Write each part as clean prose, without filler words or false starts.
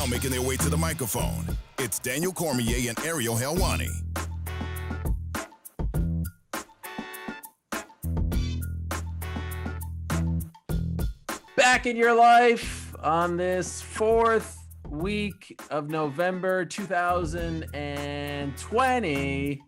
Now making their way to the microphone, it's Daniel Cormier and Ariel Helwani. Back in your life on this 4th week of November 2020.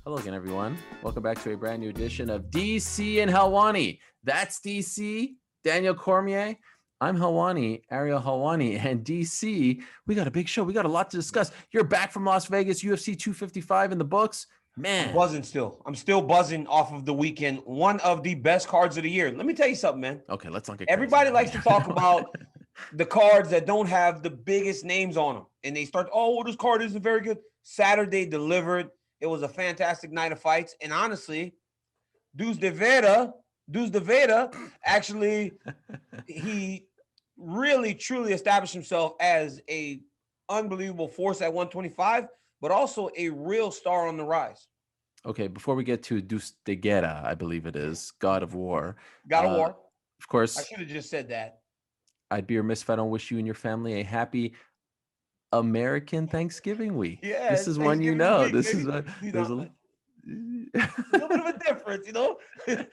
Hello again, everyone. Welcome back to a brand new edition of DC and Helwani. That's DC, Daniel Cormier. I'm Helwani, Ariel Helwani, and DC. We got a big show. We got a lot to discuss. You're back from Las Vegas, UFC 255 in the books. Man. I'm buzzing still. I'm still buzzing off of the weekend. One of the best cards of the year. Let me tell you something, man. Okay, let's not get Everybody likes to talk about the cards that don't have the biggest names on them. And they start, oh, well, this card isn't very good. Saturday delivered. It was a fantastic night of fights. And honestly, Deiveson actually, he really, truly established himself as a unbelievable force at 125, but also a real star on the rise. Okay, before we get to Deiveson, I believe it is, God of War. God of War. Of course. I should have just said that. I'd be remiss if I don't wish you and your family a happy American Thanksgiving week. Yeah, this is one you know. Week, this maybe. is what there's a little bit of a difference, you know.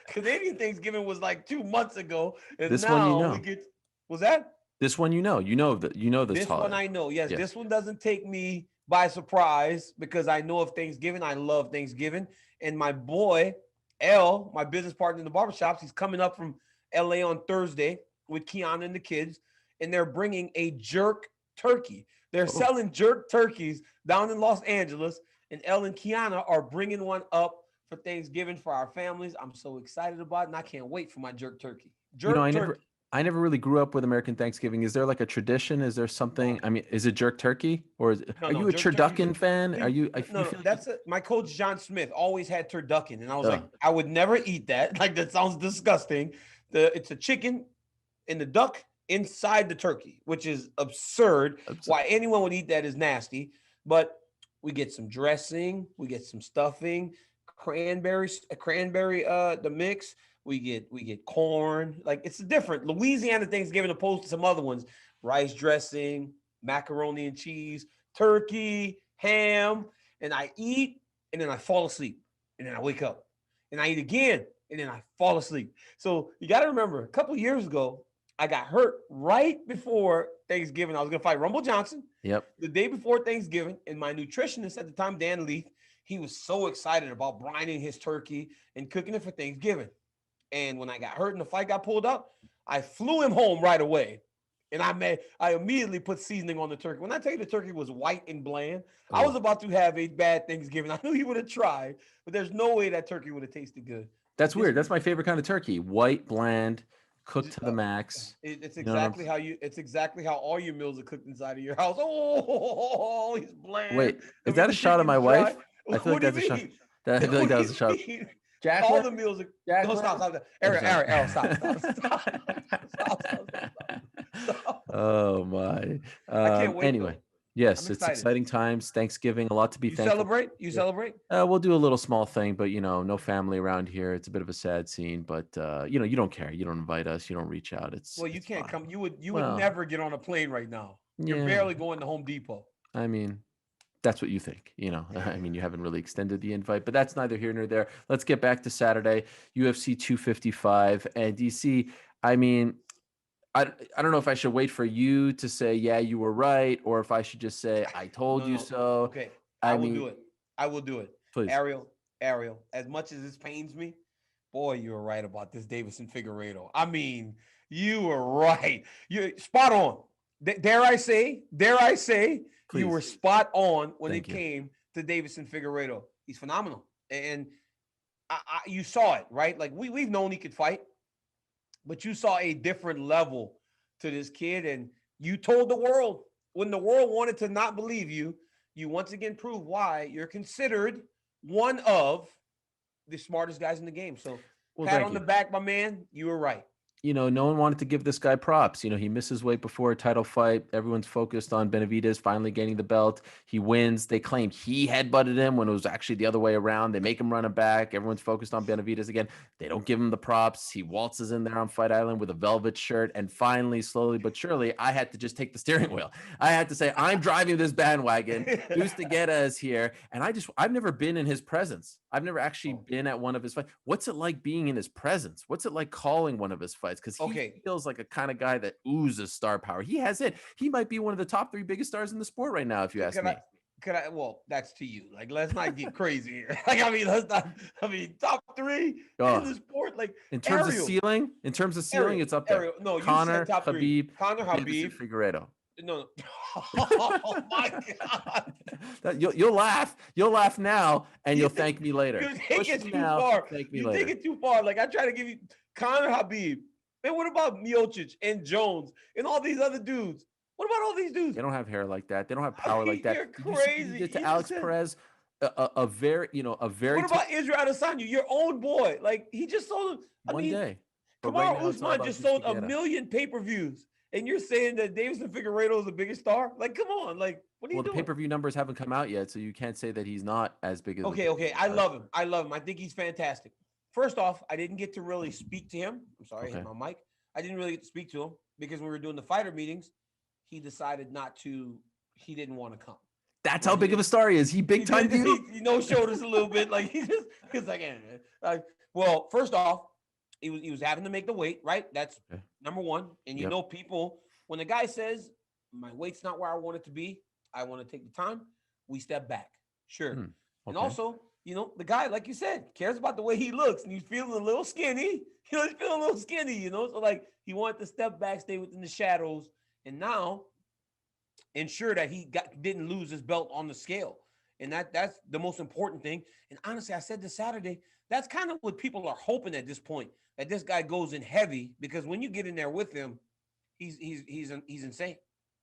Canadian Thanksgiving was like 2 months ago, and this now one you know. we get. Was that? This one you know this This holiday. one I know. Yes, this one doesn't take me by surprise because I know of Thanksgiving. I love Thanksgiving, and my boy L, my business partner in the barbershops, he's coming up from LA on Thursday with Kiana and the kids, and they're bringing a jerk turkey. They're selling jerk turkeys down in Los Angeles, and Elle and Kiana are bringing one up for Thanksgiving for our families. I'm so excited about it, and I can't wait for my jerk turkey. I never really grew up with American Thanksgiving. Is there like a tradition? Is there something? I mean, is it jerk turkey, or are you a turducken fan? Are you? My coach John Smith always had turducken, and I was like, I would never eat that. Like that sounds disgusting. It's a chicken and the duck inside the turkey, which is absurd. Why anyone would eat that is nasty. But we get some dressing, we get some stuffing, the mix. We get corn. Like it's different. Louisiana Thanksgiving opposed to some other ones. Rice dressing, macaroni and cheese, turkey, ham, and I eat and then I fall asleep. And then I wake up and I eat again and then I fall asleep. So you got to remember, a couple of years ago, I got hurt right before Thanksgiving. I was going to fight Rumble Johnson. Yep. The day before Thanksgiving, and my nutritionist at the time, Dan Leith, he was so excited about brining his turkey and cooking it for Thanksgiving. And when I got hurt and the fight got pulled up, I flew him home right away. And I immediately put seasoning on the turkey. When I tell you the turkey was white and bland, I was about to have a bad Thanksgiving. I knew he would have tried, but there's no way that turkey would have tasted good. That's weird. That's my favorite kind of turkey. White, bland, cooked to the max. It's exactly how all your meals are cooked inside of your house. Oh, he's bland. Wait, is that a shot of my wife? I feel like that's a shot. I feel like that was a shot. Jack, all the meals are. No, stop. Ariel, stop. Oh my. I can't wait. Anyway, yes, it's exciting times. Thanksgiving, a lot to be thankful. You celebrate? We'll do a little small thing, but no family around here. It's a bit of a sad scene, but you don't care. You don't invite us. You don't reach out. You can't fine. come. You would never get on a plane right now. You're barely going to Home Depot. I mean, that's what you think, I mean, you haven't really extended the invite, but that's neither here nor there. Let's get back to Saturday, UFC 255 and DC. I mean, I don't know if I should wait for you to say, yeah, you were right, or if I should just say, I told you so. Okay. I will do it. Please. Ariel, as much as this pains me, boy, you were right about this Deiveson Figueiredo. I mean, you were right. You're spot on. Dare I say, please. You were spot on when it came to Deiveson Figueiredo. He's phenomenal. And you saw it, right? Like we've known he could fight, but you saw a different level to this kid. And you told the world, when the world wanted to not believe you, you once again proved why you're considered one of the smartest guys in the game. So pat on the back, my man. You were right. no one wanted to give this guy props. He misses weight before a title fight. Everyone's focused on Benavidez finally getting the belt. He wins. They claim he headbutted him when it was actually the other way around. They make him run it back. Everyone's focused on Benavidez again. They don't give him the props. He waltzes in there on Fight Island with a velvet shirt. And finally, slowly but surely, I had to just take the steering wheel. I had to say, I'm driving this bandwagon. Deuce Figueiredo is here. And I've never been in his presence. I've never actually been at one of his fights. What's it like being in his presence? What's it like calling one of his fights? Because he feels like a kind of guy that oozes star power. He has it. He might be one of the top 3 biggest stars in the sport right now, if you ask me. Well, that's to you. Like, let's not get crazy here. Top 3 in the sport. Like, in terms of ceiling, it's up there. Ariel, no, Connor, you said top 3. Khabib, Connor, Khabib, Figueiredo. No. Oh my God. You'll laugh now, and you'll thank me later. You take it too far. You take it too far. Like, I try to give you Connor, Khabib. Man, what about Miocic and Jones and all these other dudes? What about all these dudes? They don't have hair like that. They don't have power like that. You're crazy. You did to Alex Perez, a very. What about Israel Adesanya, your own boy? Like, he just sold him. One day. Kamaru Usman just sold 1 million pay-per-views. And you're saying that Deiveson Figueiredo is the biggest star? Like, come on. Like, what are you doing? The pay-per-view numbers haven't come out yet, so you can't say that he's not as big as. Okay. I love him. I think he's fantastic. First off, I didn't get to really speak to him. I'm sorry, I hit my mic. I didn't really get to speak to him because when we were doing the fighter meetings, he decided he didn't want to come. That's how big of a star he is. He big time you. He showed us a little bit. Like, he's like, well, first off, he was having to make the weight, right? That's number one. And people, when the guy says, my weight's not where I want it to be, I want to take the time, we step back. Sure. And also, the guy, like you said, cares about the way he looks, and he's feeling a little skinny. So, like, he wanted to step back, stay within the shadows, and now ensure that he didn't lose his belt on the scale. And that's the most important thing. And honestly, I said this Saturday, that's kind of what people are hoping at this point, that this guy goes in heavy, because when you get in there with him, he's insane.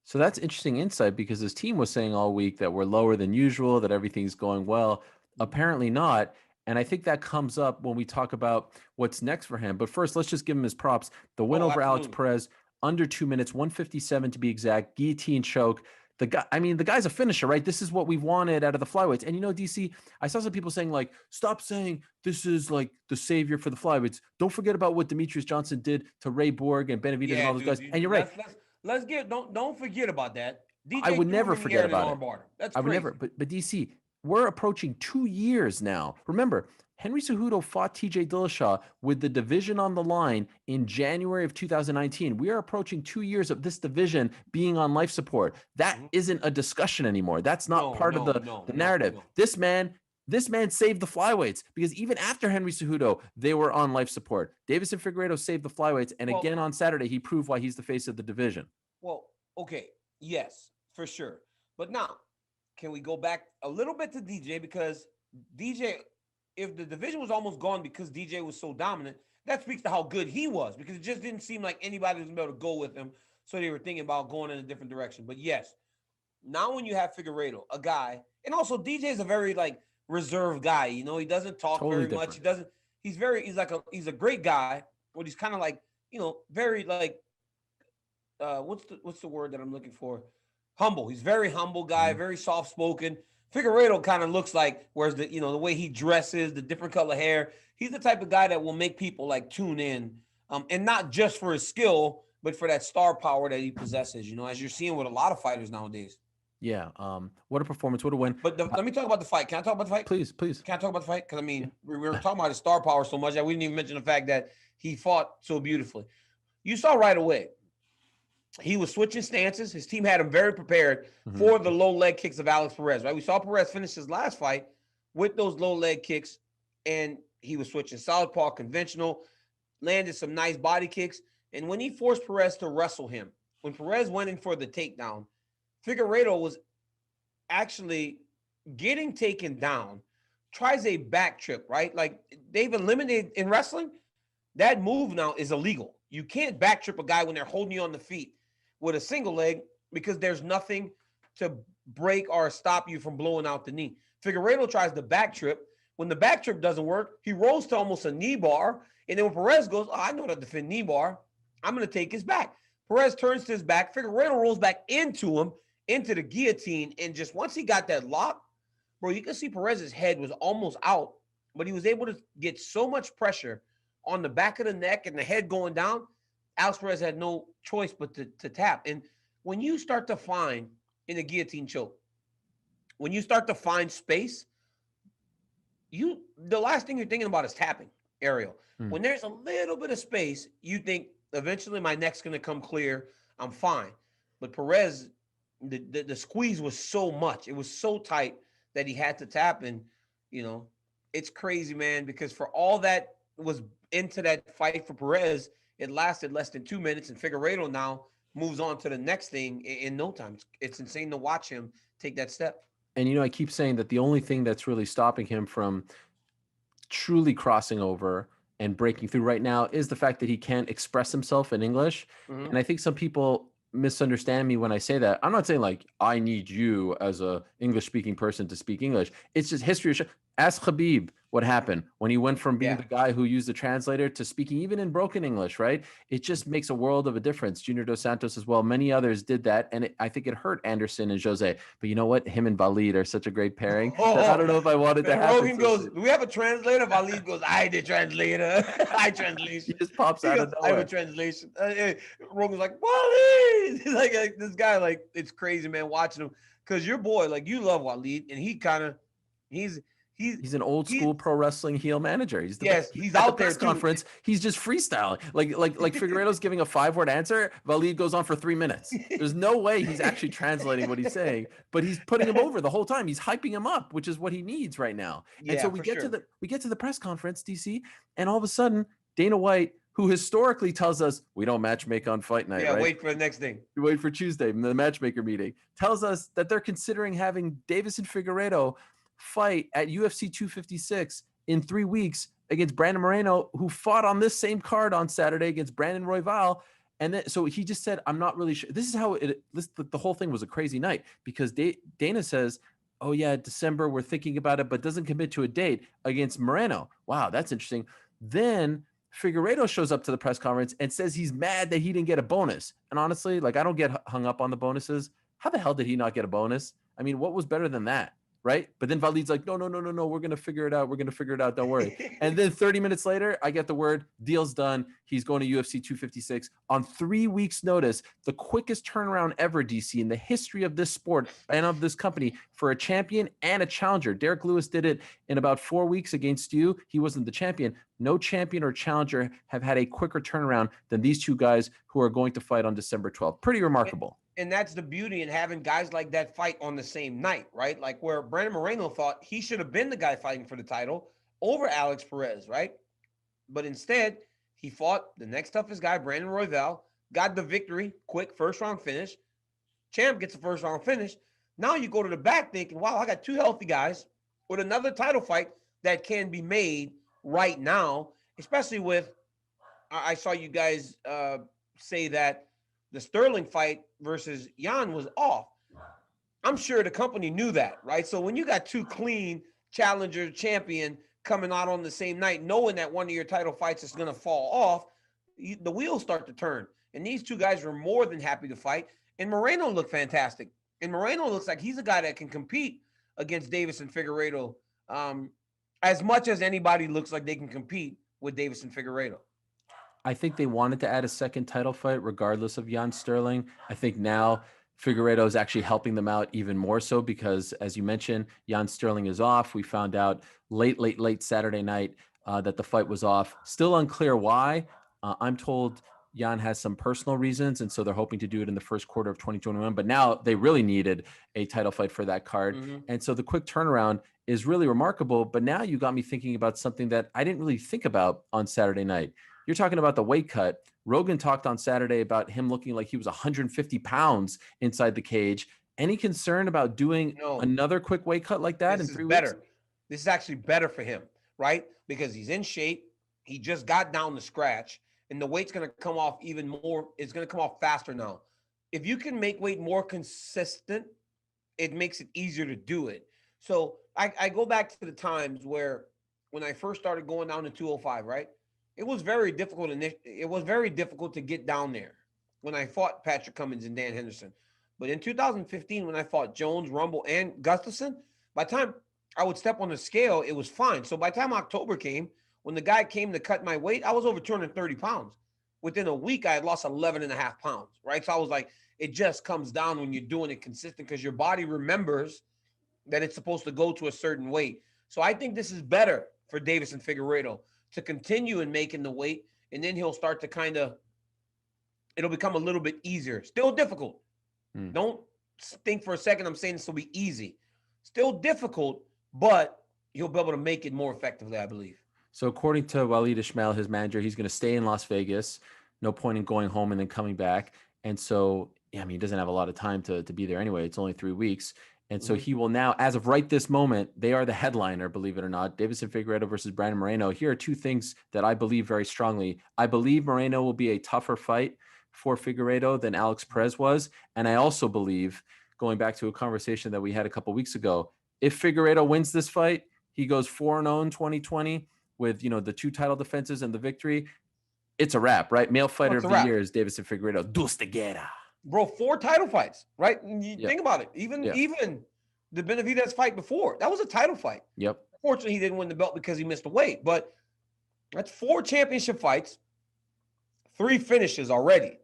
So that's interesting insight, because his team was saying all week that we're lower than usual, that everything's going well. Apparently not. And I think that comes up when we talk about what's next for him. But first, let's just give him his props. The win over Alex Perez, under 2 minutes, 1:57 to be exact, guillotine choke. The guy's a finisher, right? This is what we've wanted out of the flyweights. And DC, I saw some people saying, like, stop saying this is like the savior for the flyweights. Don't forget about what Demetrius Johnson did to Ray Borg and Benavidez and all those guys. And you're right. Don't forget about that. DJ, I would never forget about it. That's I would never. But DC, we're approaching 2 years now. Remember, Henry Cejudo fought TJ Dillashaw with the division on the line in January of 2019. We are approaching 2 years of this division being on life support. That isn't a discussion anymore. That's not part of the narrative. No. This man saved the flyweights, because even after Henry Cejudo, they were on life support. Deiveson Figueiredo saved the flyweights, and again on Saturday, he proved why he's the face of the division. Well, okay, yes, for sure. But now, can we go back a little bit to DJ? Because DJ, if the division was almost gone because DJ was so dominant, that speaks to how good he was, because it just didn't seem like anybody was able to go with him. So they were thinking about going in a different direction. But yes, now when you have Figueiredo, a guy, and also DJ is a very reserved guy. He doesn't talk very much. He's a great guy, but he's kind of very what's the word that I'm looking for? Humble. He's very humble guy, very soft spoken. Figueiredo kind of looks like, whereas the way he dresses, the different color hair, he's the type of guy that will make people tune in, and not just for his skill, but for that star power that he possesses. As you're seeing with a lot of fighters nowadays. Yeah. What a performance! What a win! But let me talk about the fight. Can I talk about the fight? Please. Can I talk about the fight? Because we were talking about his star power so much that we didn't even mention the fact that he fought so beautifully. You saw right away, he was switching stances. His team had him very prepared for the low leg kicks of Alex Perez, right? We saw Perez finish his last fight with those low leg kicks, and he was switching southpaw, conventional, landed some nice body kicks. And when he forced Perez to wrestle him, when Perez went in for the takedown, Figueiredo was actually getting taken down, tries a back trip, right? Like, they've eliminated in wrestling, that move now is illegal. You can't back trip a guy when they're holding you on the feet with a single leg, because there's nothing to break or stop you from blowing out the knee. Figueiredo tries the back trip. When the back trip doesn't work, he rolls to almost a knee bar. And then when Perez goes, I know how to defend knee bar. I'm going to take his back. Perez turns to his back. Figueiredo rolls back into him, into the guillotine. And just once he got that lock, bro, you can see Perez's head was almost out, but he was able to get so much pressure on the back of the neck and the head going down. Alex Perez had no choice but to tap. And when you start to find in a guillotine choke, when you start to find space, the last thing you're thinking about is tapping, Ariel. When there's a little bit of space, you think eventually my neck's going to come clear. I'm fine. But Perez, the squeeze was so much. It was so tight that he had to tap. And, you know, it's crazy, man, because for all that was into that fight for Perez, it lasted less than 2 minutes. And Figueiredo now moves on to the next thing in no time. It's insane to watch him take that step. And, you know, I keep saying that the only thing that's really stopping him from truly crossing over and breaking through right now is the fact that he can't express himself in English. And I think some people misunderstand me when I say that. I'm not saying like, I need you as a English speaking person to speak English. It's just history. Ask Khabib what happened when he went from being the guy who used the translator to speaking even in broken English, right? It just makes a world of a difference. Junior Dos Santos as well. Many others did that. And I think it hurt Anderson and Jose. But you know what? Him and Valid are such a great pairing that I don't know if I wanted to happen. Rogan goes, do we have a translator? Valid goes, I the translator. I translation. He just pops out of nowhere. I have a translation. Rogan's like, Walid. like this guy, like, it's crazy, man, watching him. Because your boy, like, you love Walid. And he kind of, He's an old school pro wrestling heel manager. He's he's out there press conference. He's just freestyling. Like Figueiredo's giving a 5-word answer. Valid goes on for 3 minutes. There's no way he's actually translating what he's saying, but he's putting him over the whole time. He's hyping him up, which is what he needs right now. And so we get to the press conference, DC, and all of a sudden Dana White, who historically tells us we don't matchmake on fight night. Yeah, right? Wait for the next thing. You wait for Tuesday, the matchmaker meeting, tells us that they're considering having Deiveson Figueiredo fight at UFC 256 in 3 weeks against Brandon Moreno, who fought on this same card on Saturday against Brandon Royval. And then, so he just said, I'm not really sure. This is how the whole thing was a crazy night because Dana says, oh yeah, December, we're thinking about it, but doesn't commit to a date against Moreno. Wow, that's interesting. Then Figueiredo shows up to the press conference and says he's mad that he didn't get a bonus. And honestly, like, I don't get hung up on the bonuses. How the hell did he not get a bonus? I mean, what was better than that? Right? But then Valid's like, no, we're going to figure it out. We're going to figure it out. Don't worry. And then 30 minutes later, I get the word, deal's done. He's going to UFC 256 on 3 weeks notice, the quickest turnaround ever, DC, in the history of this sport and of this company for a champion and a challenger. Derek Lewis did it in about 4 weeks against you. He wasn't the champion. No champion or challenger have had a quicker turnaround than these two guys who are going to fight on December 12th. Pretty remarkable. And that's the beauty in having guys like that fight on the same night, right? Like where Brandon Moreno thought he should have been the guy fighting for the title over Alex Perez, right? But instead, he fought the next toughest guy, Brandon Royval, got the victory, quick first-round finish. Champ gets a first-round finish. Now you go to the back thinking, wow, I got two healthy guys with another title fight that can be made right now, especially with, I saw you guys say that the Sterling fight versus Jan was off. I'm sure the company knew that, right? So when you got two clean challenger champion coming out on the same night, knowing that one of your title fights is going to fall off, the wheels start to turn. And these two guys were more than happy to fight. And Moreno looked fantastic. And Moreno looks like he's a guy that can compete against Deiveson Figueiredo as much as anybody looks like they can compete with Deiveson Figueiredo. I think they wanted to add a second title fight regardless of Jan Sterling. I think now Figueiredo is actually helping them out even more so because, as you mentioned, Jan Sterling is off. We found out late Saturday night that the fight was off. Still unclear why. I'm told Jan has some personal reasons, and so they're hoping to do it in the first quarter of 2021. But now they really needed a title fight for that card. And so the quick turnaround is really remarkable. But now you got me thinking about something that I didn't really think about on Saturday night. You're talking about the weight cut. Rogan talked on Saturday about him looking like he was 150 pounds inside the cage. Any concern about doing another quick weight cut like that in 3 weeks? This is actually better for him, right? Because he's in shape. He just got down to scratch, and the weight's going to come off even more. It's going to come off faster now. If you can make weight more consistent, it makes it easier to do it. So I go back to the times where when I first started going down to 205, right? it was very difficult. It was very difficult to get down there when I fought Patrick Cummins and Dan Henderson. But in 2015, when I fought Jones, Rumble, and Gustafson, by the time I would step on the scale, it was fine. So by the time October came, when the guy came to cut my weight, I was over 230 pounds. Within a week, I had lost 11 and a half pounds, right? So I was like, it just comes down when you're doing it consistent because your body remembers that it's supposed to go to a certain weight. So I think this is better for Deiveson Figueiredo to continue in making the weight, and then he'll start to it'll become a little bit easier. Still difficult. Don't think for a second I'm saying this will be easy. Still difficult, but he'll be able to make it more effectively, I believe. So according to Walid Ismail, his manager, he's going to stay in Las Vegas. No point in going home and then coming back. And so, yeah, I mean, he doesn't have a lot of time to be there anyway. It's only 3 weeks. And so he will now, as of right this moment, they are the headliner, believe it or not. Deiveson Figueiredo versus Brandon Moreno. Here are two things that I believe very strongly. I believe Moreno will be a tougher fight for Figueiredo than Alex Perez was. And I also believe, going back to a conversation that we had a couple weeks ago, if Figueiredo wins this fight, he goes 4-0 in 2020 with, the 2 title defenses and the victory. It's a wrap, right? Male fighter of the year is Deiveson Figueiredo. Dos de guerra. Bro, 4 title fights, right? Think about it. Even the Benavidez fight before, that was a title fight. Yep. Fortunately, he didn't win the belt because he missed the weight. But that's 4 championship fights, 3 finishes already.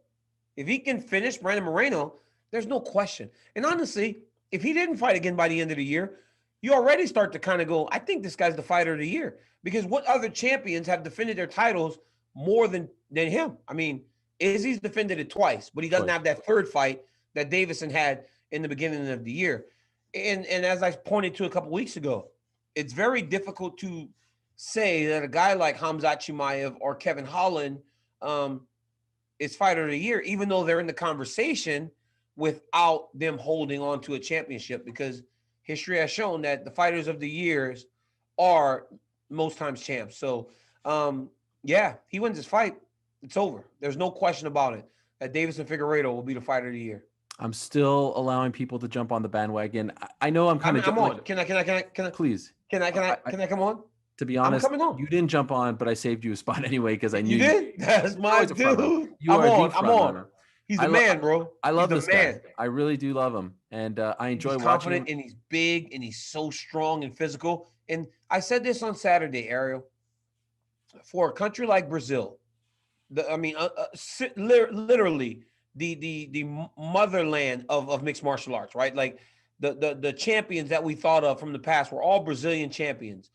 If he can finish Brandon Moreno, there's no question. And honestly, if he didn't fight again by the end of the year, you already start to kind of go, I think this guy's the fighter of the year. Because what other champions have defended their titles more than him? I mean, Izzy's defended it twice, but he doesn't have that 3rd fight that Deiveson had in the beginning of the year. And as I pointed to a couple weeks ago, it's very difficult to say that a guy like Khamzat Chimaev or Kevin Holland is fighter of the year, even though they're in the conversation without them holding on to a championship, because history has shown that the fighters of the years are most times champs. So, he wins his fight. It's over. There's no question about it that Deiveson Figueiredo will be the fighter of the year. I'm still allowing people to jump on the bandwagon. I know I'm kind of. I'm on. Can I? Please. Can I come on? To be honest, I'm coming on. You didn't jump on, but I saved you a spot anyway because I knew you did. That's my dude. I'm on. He's the man, bro. I love this guy. I really do love him, and I enjoy watching him. He's confident and he's big and he's so strong and physical. And I said this on Saturday, Ariel. For a country like Brazil, literally the motherland of mixed martial arts, right? Like the champions that we thought of from the past were all Brazilian champions.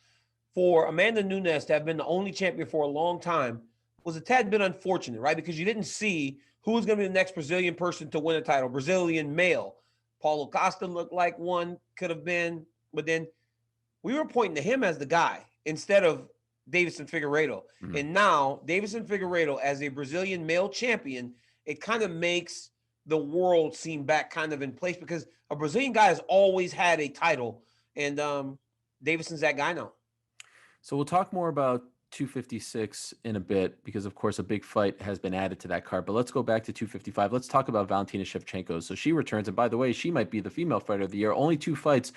For Amanda Nunes to have been the only champion for a long time was a tad bit unfortunate, right? Because you didn't see who was going to be the next Brazilian person to win a title, Brazilian male. Paulo Costa looked like one could have been, but then we were pointing to him as the guy instead of Deiveson Figueiredo. Mm-hmm. And now Deiveson Figueiredo as a Brazilian male champion, it kind of makes the world seem back kind of in place because a Brazilian guy has always had a title, and Deiveson's that guy now. So we'll talk more about 256 in a bit because, of course, a big fight has been added to that card. But let's go back to 255. Let's talk about Valentina Shevchenko. So she returns, and by the way, she might be the female fighter of the year. Only 2 fights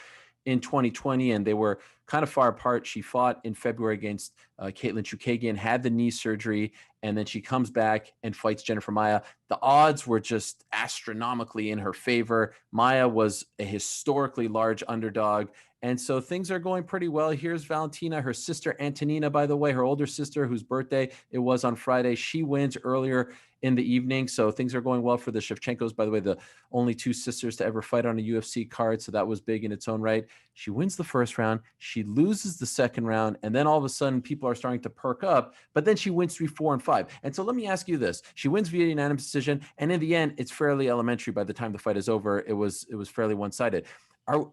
in 2020, and they were kind of far apart. She fought in February against Caitlin Chookagian, had the knee surgery, and then she comes back and fights Jennifer Maia. The odds were just astronomically in her favor. Maia was a historically large underdog, and so things are going pretty well. Here's Valentina, her sister Antonina, by the way, her older sister, whose birthday it was on Friday. She wins earlier in the evening, so things are going well for the Shevchenkos. By the way, the only 2 sisters to ever fight on a UFC card, so that was big in its own right. She wins the first round, she loses the second round, and then all of a sudden people are starting to perk up, but then she wins 3, 4, and 5. And so let me ask you this. She wins via unanimous decision, and in the end, it's fairly elementary. By the time the fight is over, it was fairly one-sided.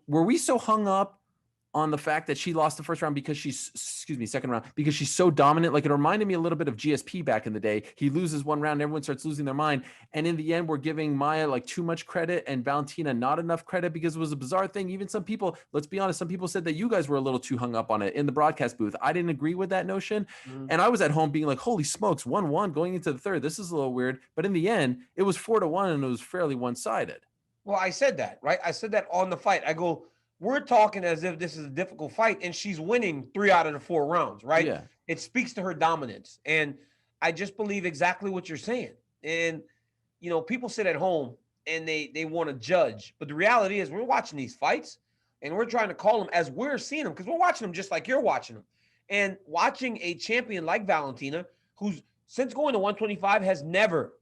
Were we so hung up on the fact that she lost the first round because second round, because she's so dominant? Like, it reminded me a little bit of GSP back in the day. He loses one round, everyone starts losing their mind. And in the end, we're giving Maia like too much credit and Valentina not enough credit because it was a bizarre thing. Even some people, let's be honest, some people said that you guys were a little too hung up on it in the broadcast booth. I didn't agree with that notion. And I was at home being like, holy smokes, 1-1 going into the third. This is a little weird. But in the end, it was 4-1 and it was fairly one-sided. Well, I said that, right? I said that on the fight. I go, we're talking as if this is a difficult fight, and she's winning 3 out of the 4 rounds, right? Yeah. It speaks to her dominance. And I just believe exactly what you're saying. And, you know, people sit at home and they want to judge. But the reality is we're watching these fights and we're trying to call them as we're seeing them because we're watching them just like you're watching them. And watching a champion like Valentina, who's since going to 125 has never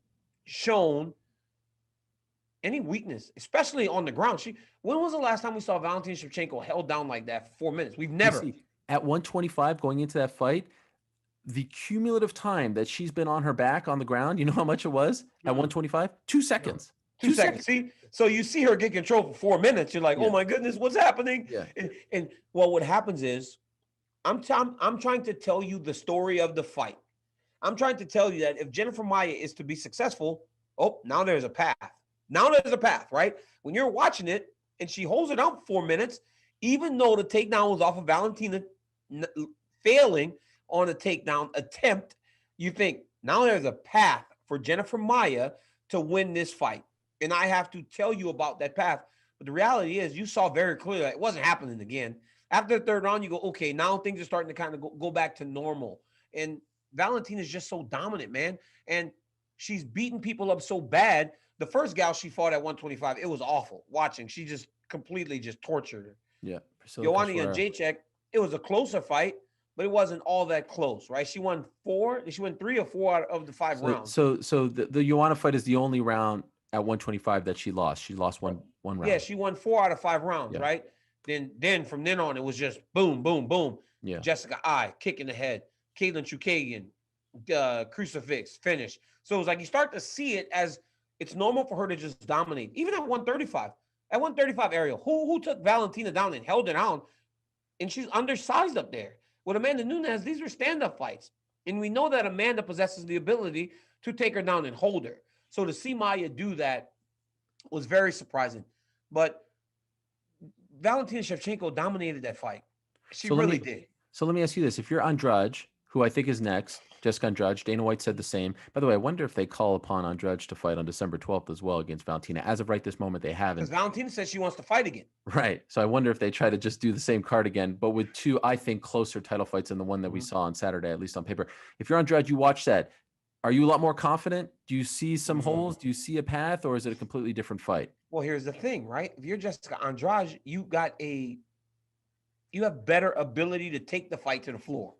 shown any weakness, especially on the ground. When was the last time we saw Valentina Shevchenko held down like that for 4 minutes? We've never. At 125 going into that fight, the cumulative time that she's been on her back on the ground, you know how much it was at 125? 2 seconds. 2 seconds. See, so you see her get control for 4 minutes. You're like, oh my goodness, what's happening? Yeah. And well, what happens is, I'm trying to tell you the story of the fight. I'm trying to tell you that if Jennifer Maia is to be successful, now there's a path. Now there's a path, right? When you're watching it and she holds it out for 4 minutes, even though the takedown was off of Valentina failing on a takedown attempt, you think now there's a path for Jennifer Maia to win this fight. And I have to tell you about that path. But the reality is you saw very clearly that it wasn't happening again. After the third round, you go, okay, now things are starting to kind of go back to normal. And Valentina's just so dominant, man. And she's beating people up so bad. The first gal she fought at 125, it was awful watching. She just completely just tortured her. Yeah. Joanna Jędrzejczyk, it was a closer fight, but it wasn't all that close, right? She won 3 or 4 out of the 5 rounds. So the Joanna fight is the only round at 125 that she lost. She lost one round. Yeah, she won 4 out of 5 rounds, right? Then from then on, it was just boom, boom, boom. Yeah. Jessica I, kick in the head. Caitlin Chukagian, crucifix, finish. So it was like you start to see it as it's normal for her to just dominate. Even at 135. At 135, Ariel, who took Valentina down and held it down, and she's undersized up there. With Amanda Nunes, these were stand-up fights. And we know that Amanda possesses the ability to take her down and hold her. So to see Maia do that was very surprising. But Valentina Shevchenko dominated that fight. She really did. So let me ask you this. If you're Andrade, who I think is next, Jessica Andrade, Dana White said the same. By the way, I wonder if they call upon Andrade to fight on December 12th as well against Valentina. As of right this moment, they haven't. Because Valentina says she wants to fight again. Right. So I wonder if they try to just do the same card again, but with 2, I think, closer title fights than the one that we saw on Saturday, at least on paper. If you're Andrade, you watch that. Are you a lot more confident? Do you see some holes? Do you see a path, or is it a completely different fight? Well, here's the thing, right? If you're Jessica Andrade, you have better ability to take the fight to the floor.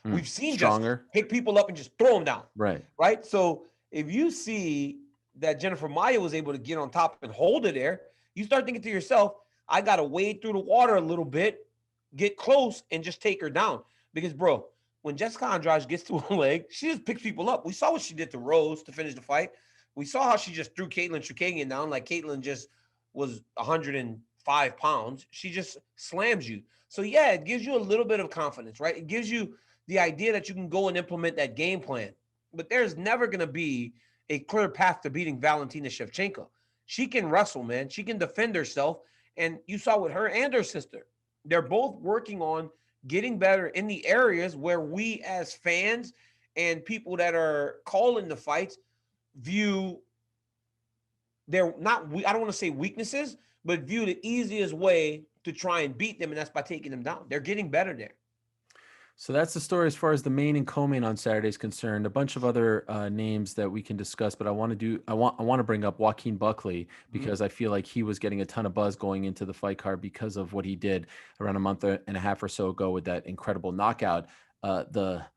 We've seen stronger, just pick people up and just throw them down. Right. Right. So if you see that Jennifer Maia was able to get on top and hold it there, you start thinking to yourself, I got to wade through the water a little bit, get close, and just take her down. Because, bro, when Jessica Andrade gets to a leg, she just picks people up. We saw what she did to Rose to finish the fight. We saw how she just threw Caitlin Chukagian down like Caitlin just was 105 pounds. She just slams you. So, yeah, it gives you a little bit of confidence, right? It gives you the idea that you can go and implement that game plan. But there's never going to be a clear path to beating Valentina Shevchenko. She can wrestle, man. She can defend herself. And you saw with her and her sister, they're both working on getting better in the areas where we as fans and people that are calling the fights view they're not, I don't want to say weaknesses, but view the easiest way to try and beat them, and that's by taking them down. They're getting better there. So that's the story as far as the main and co-main on Saturday is concerned. A bunch of other names that we can discuss, but I want to bring up Joaquin Buckley because I feel like he was getting a ton of buzz going into the fight card because of what he did around a month and a half or so ago with that incredible knockout. The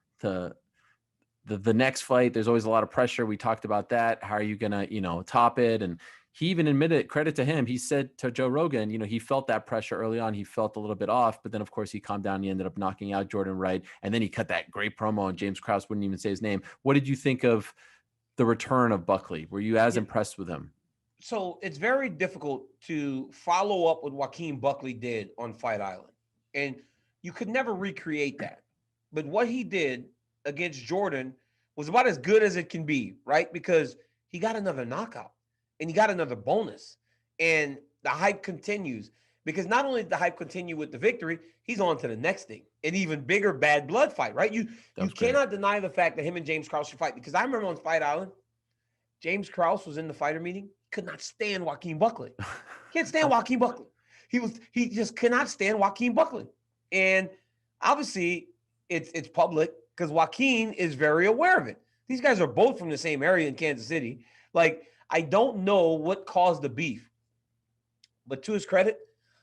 next fight, there's always a lot of pressure. We talked about that. How are you gonna, top it? And he even admitted, credit to him, he said to Joe Rogan, he felt that pressure early on. He felt a little bit off, but then of course he calmed down. He ended up knocking out Jordan Wright. And then he cut that great promo and James Krause wouldn't even say his name. What did you think of the return of Buckley? Were you as impressed with him? So it's very difficult to follow up what Joaquin Buckley did on Fight Island. And you could never recreate that. But what he did against Jordan was about as good as it can be, right? Because he got another knockout. And he got another bonus. And the hype continues. Because not only did the hype continue with the victory, he's on to the next thing. An even bigger bad blood fight, right? You cannot deny the fact that him and James Krause should fight. Because I remember on Fight Island, James Krause was in the fighter meeting. Could not stand Joaquin Buckley. Can't stand Joaquin Buckley. He just cannot stand Joaquin Buckley. And obviously it's public because Joaquin is very aware of it. These guys are both from the same area in Kansas City. Like, I don't know what caused the beef, but to his credit,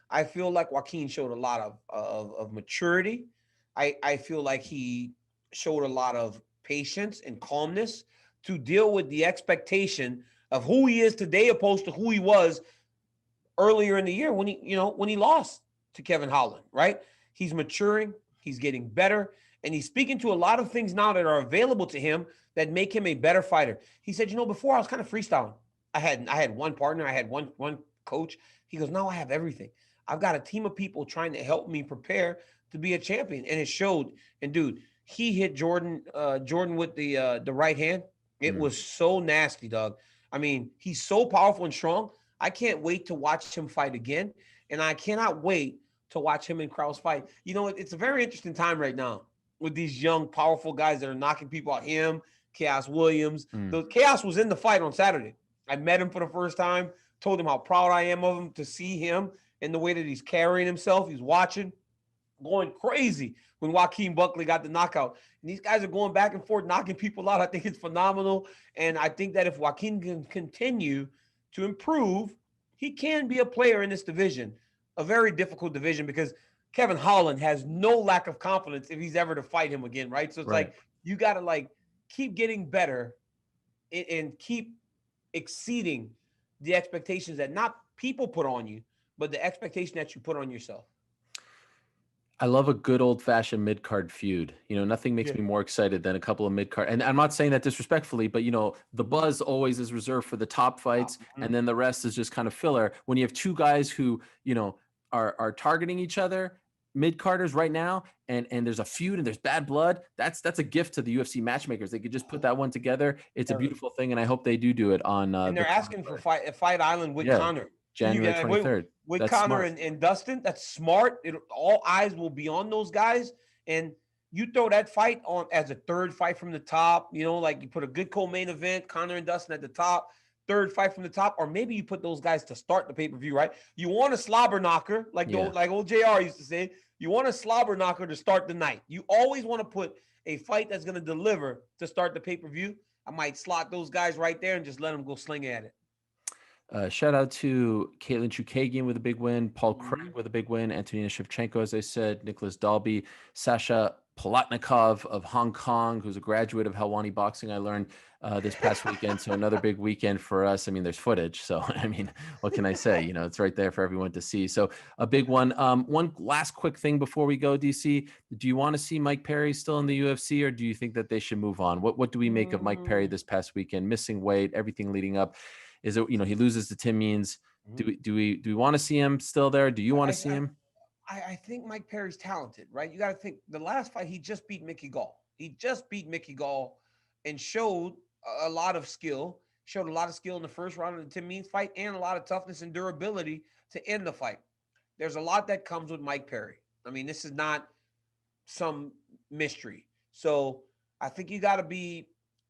I feel like Joaquin showed a lot of maturity. I feel like he showed a lot of patience and calmness to deal with the expectation of who he is today opposed to who he was earlier in the year when he lost to Kevin Holland, right? He's maturing, he's getting better, and he's speaking to a lot of things now that are available to him that make him a better fighter. He said, before I was kind of freestyling. I had one partner, I had one coach. He goes, now I have everything. I've got a team of people trying to help me prepare to be a champion. And it showed. And dude, he hit Jordan with the right hand. It was so nasty, dog. I mean, he's so powerful and strong. I can't wait to watch him fight again. And I cannot wait to watch him and Krause fight. It's a very interesting time right now with these young, powerful guys that are knocking people out. Him, Chaos Williams. The Chaos was in the fight on Saturday. I met him for the first time, told him how proud I am of him to see him and the way that he's carrying himself. He's watching, going crazy when Joaquin Buckley got the knockout. And these guys are going back and forth, knocking people out. I think it's phenomenal. And I think that if Joaquin can continue to improve, he can be a player in this division, a very difficult division, because Kevin Holland has no lack of confidence if he's ever to fight him again, right? So it's like you got to keep getting better and keep exceeding the expectations that not people put on you, but the expectation that you put on yourself. I love a good old-fashioned mid-card feud. Nothing makes me more excited than a couple of mid-card. And I'm not saying that disrespectfully, but, the buzz always is reserved for the top fights, and then the rest is just kind of filler. When you have two guys who, are targeting each other, mid-carders right now, and there's a feud and there's bad blood, that's a gift to the UFC matchmakers. They could just put that one together. It's a beautiful thing, and I hope they do it on and they're asking for Fight Island with Conor. January 23rd. With Conor and Dustin, that's smart. All eyes will be on those guys. And you throw that fight on as a third fight from the top, you put a good co-main event, Conor and Dustin at the top, third fight from the top, or maybe you put those guys to start the pay-per-view, right? You want a slobber knocker, like old JR used to say. You want a slobber knocker to start the night. You always want to put a fight that's going to deliver to start the pay-per-view. I might slot those guys right there and just let them go sling at it. Shout out to Caitlin Chukagian with a big win, Paul Craig with a big win, Antonina Shevchenko, as I said, Nicholas Dalby, Sasha Palatnikov of Hong Kong, who's a graduate of Helwani Boxing, I learned this past weekend. So another big weekend for us. I mean, there's footage. So, what can I say? It's right there for everyone to see. So a big one. One last quick thing before we go, DC. Do you want to see Mike Perry still in the UFC, or do you think that they should move on? What do we make of Mike Perry this past weekend? Missing weight, everything leading up. Is it, he loses to Tim Means. Do we want to see him still there? Do you want to see him? I think Mike Perry's talented, right? You got to think the last fight, he just beat Mickey Gall. He just beat Mickey Gall and showed a lot of skill, in the first round of the Tim Means fight, and a lot of toughness and durability to end the fight. There's a lot that comes with Mike Perry. I mean, this is not some mystery. So I think you got to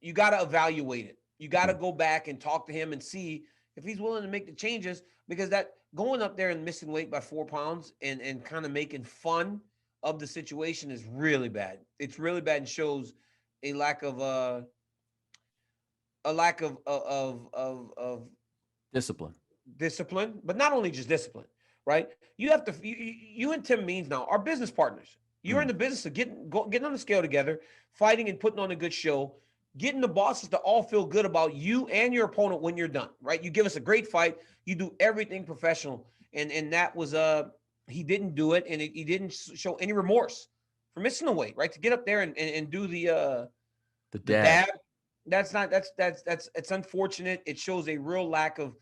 evaluate it. You got to go back and talk to him and see if he's willing to make the changes, because that going up there and missing weight by 4 pounds and kind of making fun of the situation is really bad. It's really bad and shows a lack of discipline. But not only just discipline, right? You have to. You and Tim Means now are business partners. You're in the business of getting on the scale together, fighting and putting on a good show. Getting the bosses to all feel good about you and your opponent when you're done, right? You give us a great fight. You do everything professional. And that was, he didn't do it. And he didn't show any remorse for missing the weight, right? To get up there and do the dab. It's unfortunate. It shows a real lack of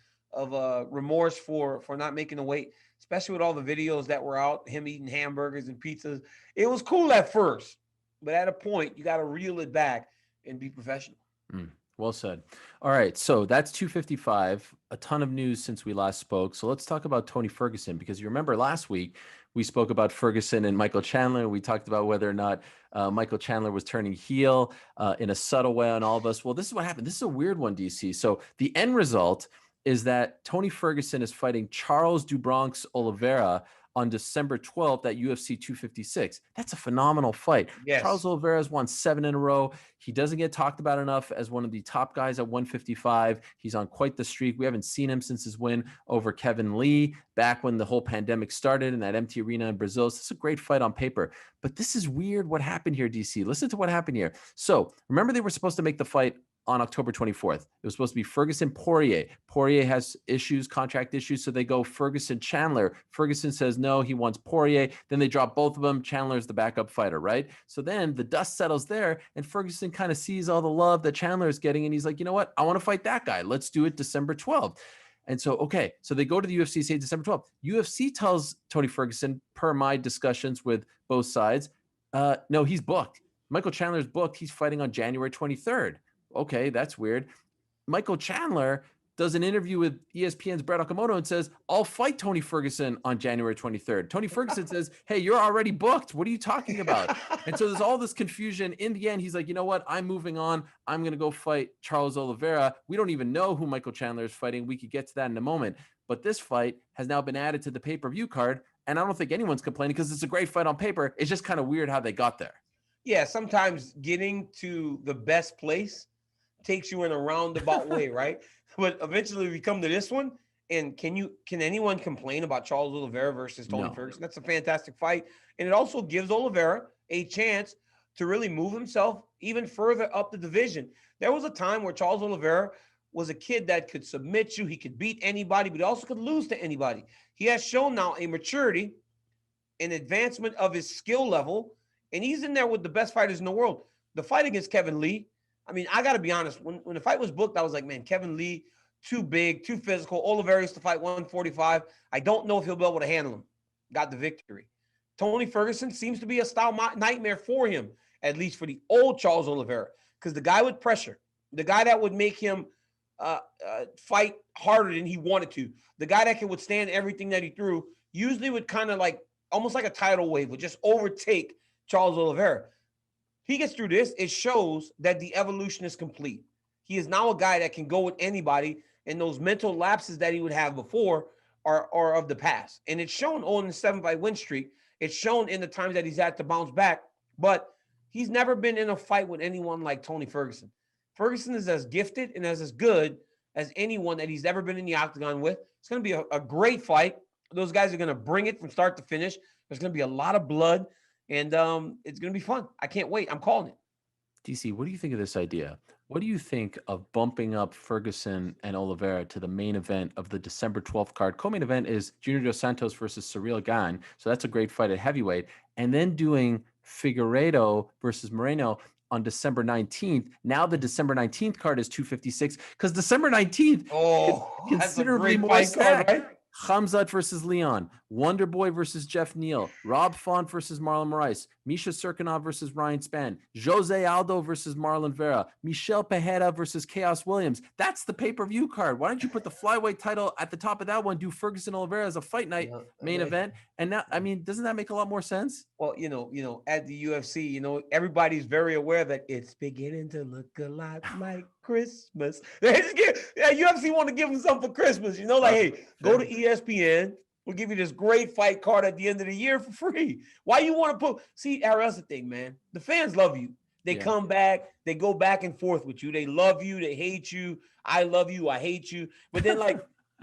remorse for not making the weight, especially with all the videos that were out, him eating hamburgers and pizzas. It was cool at first, but at a point, you got to reel it back and be professional. Well said. All right. So that's 255. A ton of news since we last spoke. So let's talk about Tony Ferguson, because you remember last week we spoke about Ferguson and Michael Chandler. We talked about whether or not Michael Chandler was turning heel in a subtle way on all of us. Well, this is what happened. This is a weird one, DC. So the end result is that Tony Ferguson is fighting Charles do Bronx Oliveira on December 12th at UFC 256. That's a phenomenal fight. Yes. Charles Oliveira has won 7 in a row. He doesn't get talked about enough as one of the top guys at 155. He's on quite the streak. We haven't seen him since his win over Kevin Lee back when the whole pandemic started in that empty arena in Brazil. So this is a great fight on paper. But this is weird what happened here, DC. Listen to what happened here. So remember they were supposed to make the fight on October 24th. It was supposed to be Ferguson Poirier. Poirier has issues, contract issues, so they go Ferguson Chandler. Ferguson says no, he wants Poirier. Then they drop both of them. Chandler's the backup fighter, right? So then the dust settles there, and Ferguson kind of sees all the love that Chandler is getting, and he's like, you know what? I want to fight that guy. Let's do it December 12th. And so, okay, so they go to the UFC, say December 12th. UFC tells Tony Ferguson, per my discussions with both sides, no, he's booked. Michael Chandler's booked. He's fighting on January 23rd. Okay, that's weird. Michael Chandler does an interview with ESPN's Brett Okamoto and says, I'll fight Tony Ferguson on January 23rd. Tony Ferguson says, hey, you're already booked. What are you talking about? And so there's all this confusion. In the end, he's like, you know what? I'm moving on. I'm going to go fight Charles Oliveira. We don't even know who Michael Chandler is fighting. We could get to that in a moment. But this fight has now been added to the pay-per-view card. And I don't think anyone's complaining because it's a great fight on paper. It's just kind of weird how they got there. Yeah, sometimes getting to the best place takes you in a roundabout way, right? But eventually we come to this one, and can anyone complain about Charles Oliveira versus Tony Ferguson? That's a fantastic fight, and it also gives Oliveira a chance to really move himself even further up the division. There was a time where Charles Oliveira was a kid that could submit you, he could beat anybody, but he also could lose to anybody. He has shown now a maturity, an advancement of his skill level, and he's in there with the best fighters in the world. The fight against Kevin Lee, I mean, I got to be honest. When the fight was booked, I was like, man, Kevin Lee, too big, too physical. Oliveira used to fight 145. I don't know if he'll be able to handle him. Got the victory. Tony Ferguson seems to be a style nightmare for him, at least for the old Charles Oliveira, because the guy with pressure, the guy that would make him fight harder than he wanted to, the guy that could withstand everything that he threw, usually would kind of like, almost like a tidal wave, would just overtake Charles Oliveira. He gets through this, it shows that the evolution is complete. He is now a guy that can go with anybody, and those mental lapses that he would have before are of the past. And it's shown on the 7-fight win streak. It's shown in the times that he's had to bounce back, but he's never been in a fight with anyone like Tony Ferguson. Ferguson is as gifted and as good as anyone that he's ever been in the octagon with. It's going to be a great fight. Those guys are going to bring it from start to finish. There's going to be a lot of blood. And it's going to be fun. I can't wait. I'm calling it. DC, what do you think of this idea? What do you think of bumping up Ferguson and Oliveira to the main event of the December 12th card? Co-main event is Junior Dos Santos versus Ciryl Gane. So that's a great fight at heavyweight. And then doing Figueiredo versus Moreno on December 19th. Now the December 19th card is 256 because December 19th is considerably more stacked. Right? Khamzat versus Leon, Wonder Boy versus Jeff Neal, Rob Font versus Marlon Moraes, Misha Serkinov versus Ryan Spann, Jose Aldo versus Marlon Vera, Michel Pereira versus Chaos Williams. That's the pay-per-view card. Why don't you put the flyweight title at the top of that one, do Ferguson Oliveira as a fight night main event? And now, I mean, doesn't that make a lot more sense? Well, you know, at the UFC, everybody's very aware that it's beginning to look a lot like Christmas. UFC want to give them something for Christmas, like, hey, go to ESPN. We'll give you this great fight card at the end of the year for free. Why you want to put? See, that's the thing, man. The fans love you. They come back. They go back and forth with you. They love you. They hate you. I love you. I hate you. But then, like,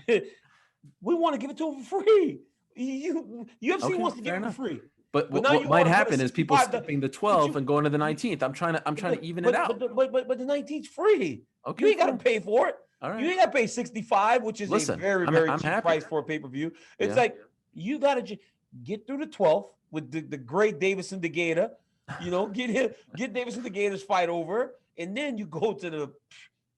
we want to give it to them for free. UFC wants to give it for free. But what might happen is people skipping the 12th and going to the 19th. I'm trying to even it out. But the 19th's free. Okay, you ain't got to pay for it. All right. You ain't got to pay $65, which is a very, very cheap price for a pay-per-view. It's like you got to get through the 12th with the great Deiveson Figueiredo. Get Deiveson Figueiredo's fight over, and then you go to the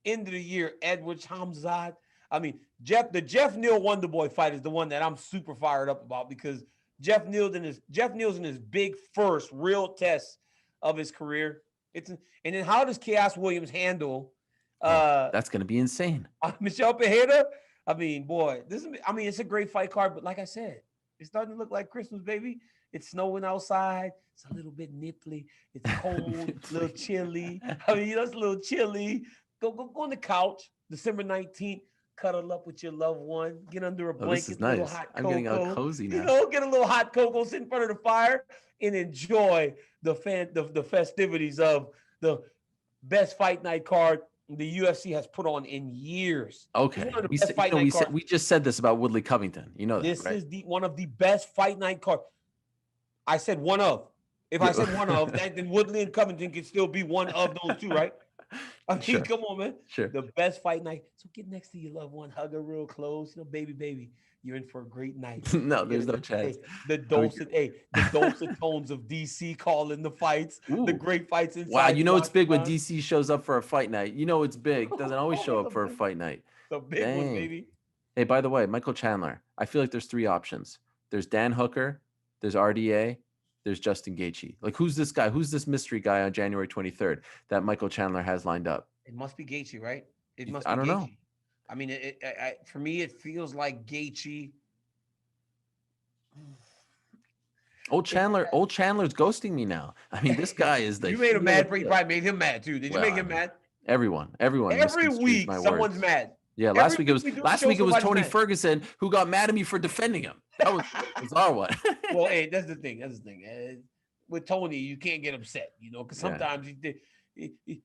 end of the year. Edwards, Khamzat. I mean, the Jeff Neal Wonder Boy fight is the one that I'm super fired up about because Jeff Neal's in his big first real test of his career. And then how does Chaos Williams handle? That's going to be insane. Michel Pereira. I mean, boy, it's a great fight card, but like I said, it's starting to look like Christmas, baby. It's snowing outside. It's a little bit nipply. It's cold, a little chilly. It's a little chilly. Go on the couch, December 19th. cuddle up with your loved one, get under a Oh, this blanket, is a little nice. hot I'm cocoa. getting all cozy now. You know, get a little hot cocoa, sit in front of the fire, and enjoy the festivities of the best fight night card the UFC has put on in years. Okay. It's one of the We best said, fight night cards. we just said this about Woodley Covington. You know that, This right? is one of the best fight night cards. I said one of. If I said one of, then Woodley and Covington can still be one of those two, right? I mean, Sure. come on, man. Sure. The best fight night. So get next to your loved one, hug her real close. You know, baby, you're in for a great night. No, there's no chance. The dulcet tones of DC calling the fights, the great fights inside. Wow, you know it's big when octagon. DC shows up for a fight night. You know it's big. Doesn't always show up for a big- fight night. The big one, baby. Hey, by the way, Michael Chandler. I feel like there's three options. There's Dan Hooker, there's RDA, there's Justin Gaethje. Like, who's this guy? Who's this mystery guy on January 23rd that Michael Chandler has lined up? It must be Gaethje, right? It must be I don't know. I mean, for me, it feels like Gaethje. Old Chandler's ghosting me now. I mean, this guy is the. You made him mad. You probably made him mad too. Did you make him mad? Everyone. Every week, someone's mad. Yeah, last week it was Tony Ferguson who got mad at me for defending him. That was a bizarre one. Well, hey, that's the thing. With Tony, you can't get upset, you know, because sometimes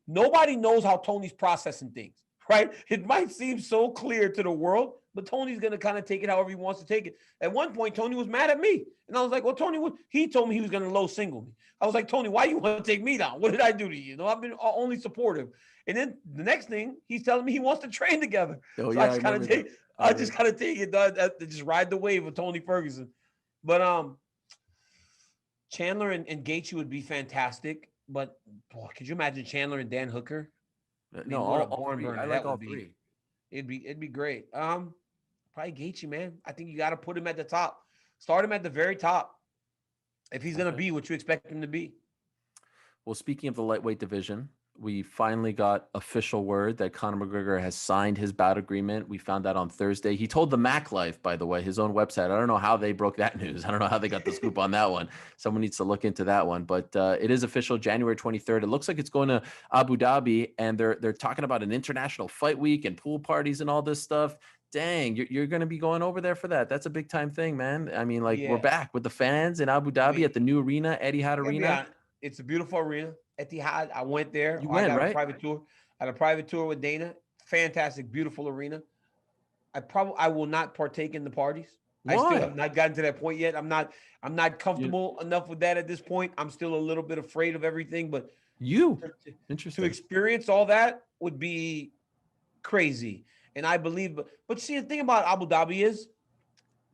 nobody knows how Tony's processing things, right? It might seem so clear to the world, but Tony's going to kind of take it however he wants to take it. At one point, Tony was mad at me. And I was like, well, Tony, he told me he was going to low single me. I was like, Tony, why you want to take me down? What did I do to you? You know, I've been only supportive. And then the next thing, he's telling me he wants to train together. Oh, so yeah, I just kind of take it, just ride the wave of Tony Ferguson. But Chandler and Gaethje would be fantastic. But boy, could you imagine Chandler and Dan Hooker? No, all three. I like all three. It'd be great. Probably Gaethje, man. I think you got to put him at the top. Start him at the very top. If he's gonna be what you expect him to be. Well, speaking of the lightweight division, we finally got official word that Conor McGregor has signed his bout agreement. We found that on Thursday. He told the Mac Life, by the way, his own website. I don't know how they broke that news. I don't know how they got the scoop on that one. Someone needs to look into that one. But it is official, January 23rd. It looks like it's going to Abu Dhabi, and they're talking about an international fight week and pool parties and all this stuff. Dang, you're going to be going over there for that. That's a big time thing, man. I mean, we're back with the fans in Abu Dhabi at the new arena, Etihad Arena. It's a beautiful arena. Etihad, I went there. You went, right? A private tour. I had a private tour with Dana. Fantastic, beautiful arena. I will not partake in the parties. Why? I still have not gotten to that point yet. I'm not comfortable enough with that at this point. I'm still a little bit afraid of everything, but interesting to experience all that would be crazy. And I believe, but see, the thing about Abu Dhabi is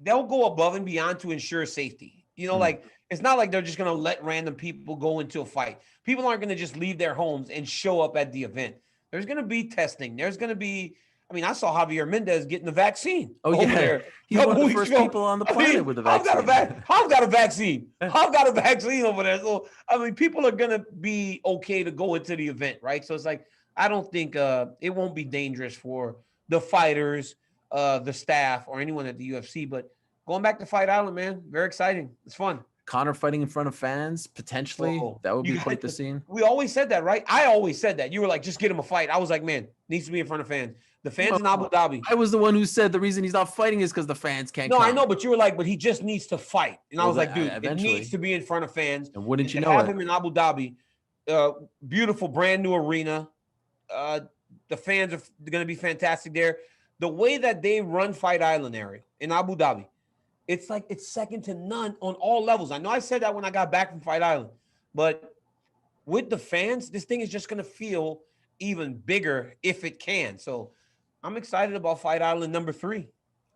they'll go above and beyond to ensure safety. You know, like it's not like they're just going to let random people go into a fight. People aren't going to just leave their homes and show up at the event. There's going to be testing. There's going to be, I mean, I saw Javier Mendez getting the vaccine. Oh, yeah. There. He's one of the first people on the planet with a vaccine. I've got a vaccine. I've got a vaccine over there. So, I mean, people are going to be okay to go into the event, right? So it's like, I don't think it won't be dangerous for the fighters, the staff, or anyone at the UFC. But going back to Fight Island, man, very exciting. It's fun. Conor fighting in front of fans, potentially. That would be quite the scene. We always said that, right? I always said that. You were like, just get him a fight. I was like, man, needs to be in front of fans. The fans in Abu Dhabi. I was the one who said the reason he's not fighting is because the fans can't come. I know, but you were like, but he just needs to fight. And I was like, dude, eventually. It needs to be in front of fans. And wouldn't you know have it? him in Abu Dhabi, beautiful, brand new arena. The fans are going to be fantastic there. The way that they run Fight Island area in Abu Dhabi, it's like it's second to none on all levels. I know I said that when I got back from Fight Island, but with the fans, this thing is just going to feel even bigger if it can. So I'm excited about Fight Island number 3.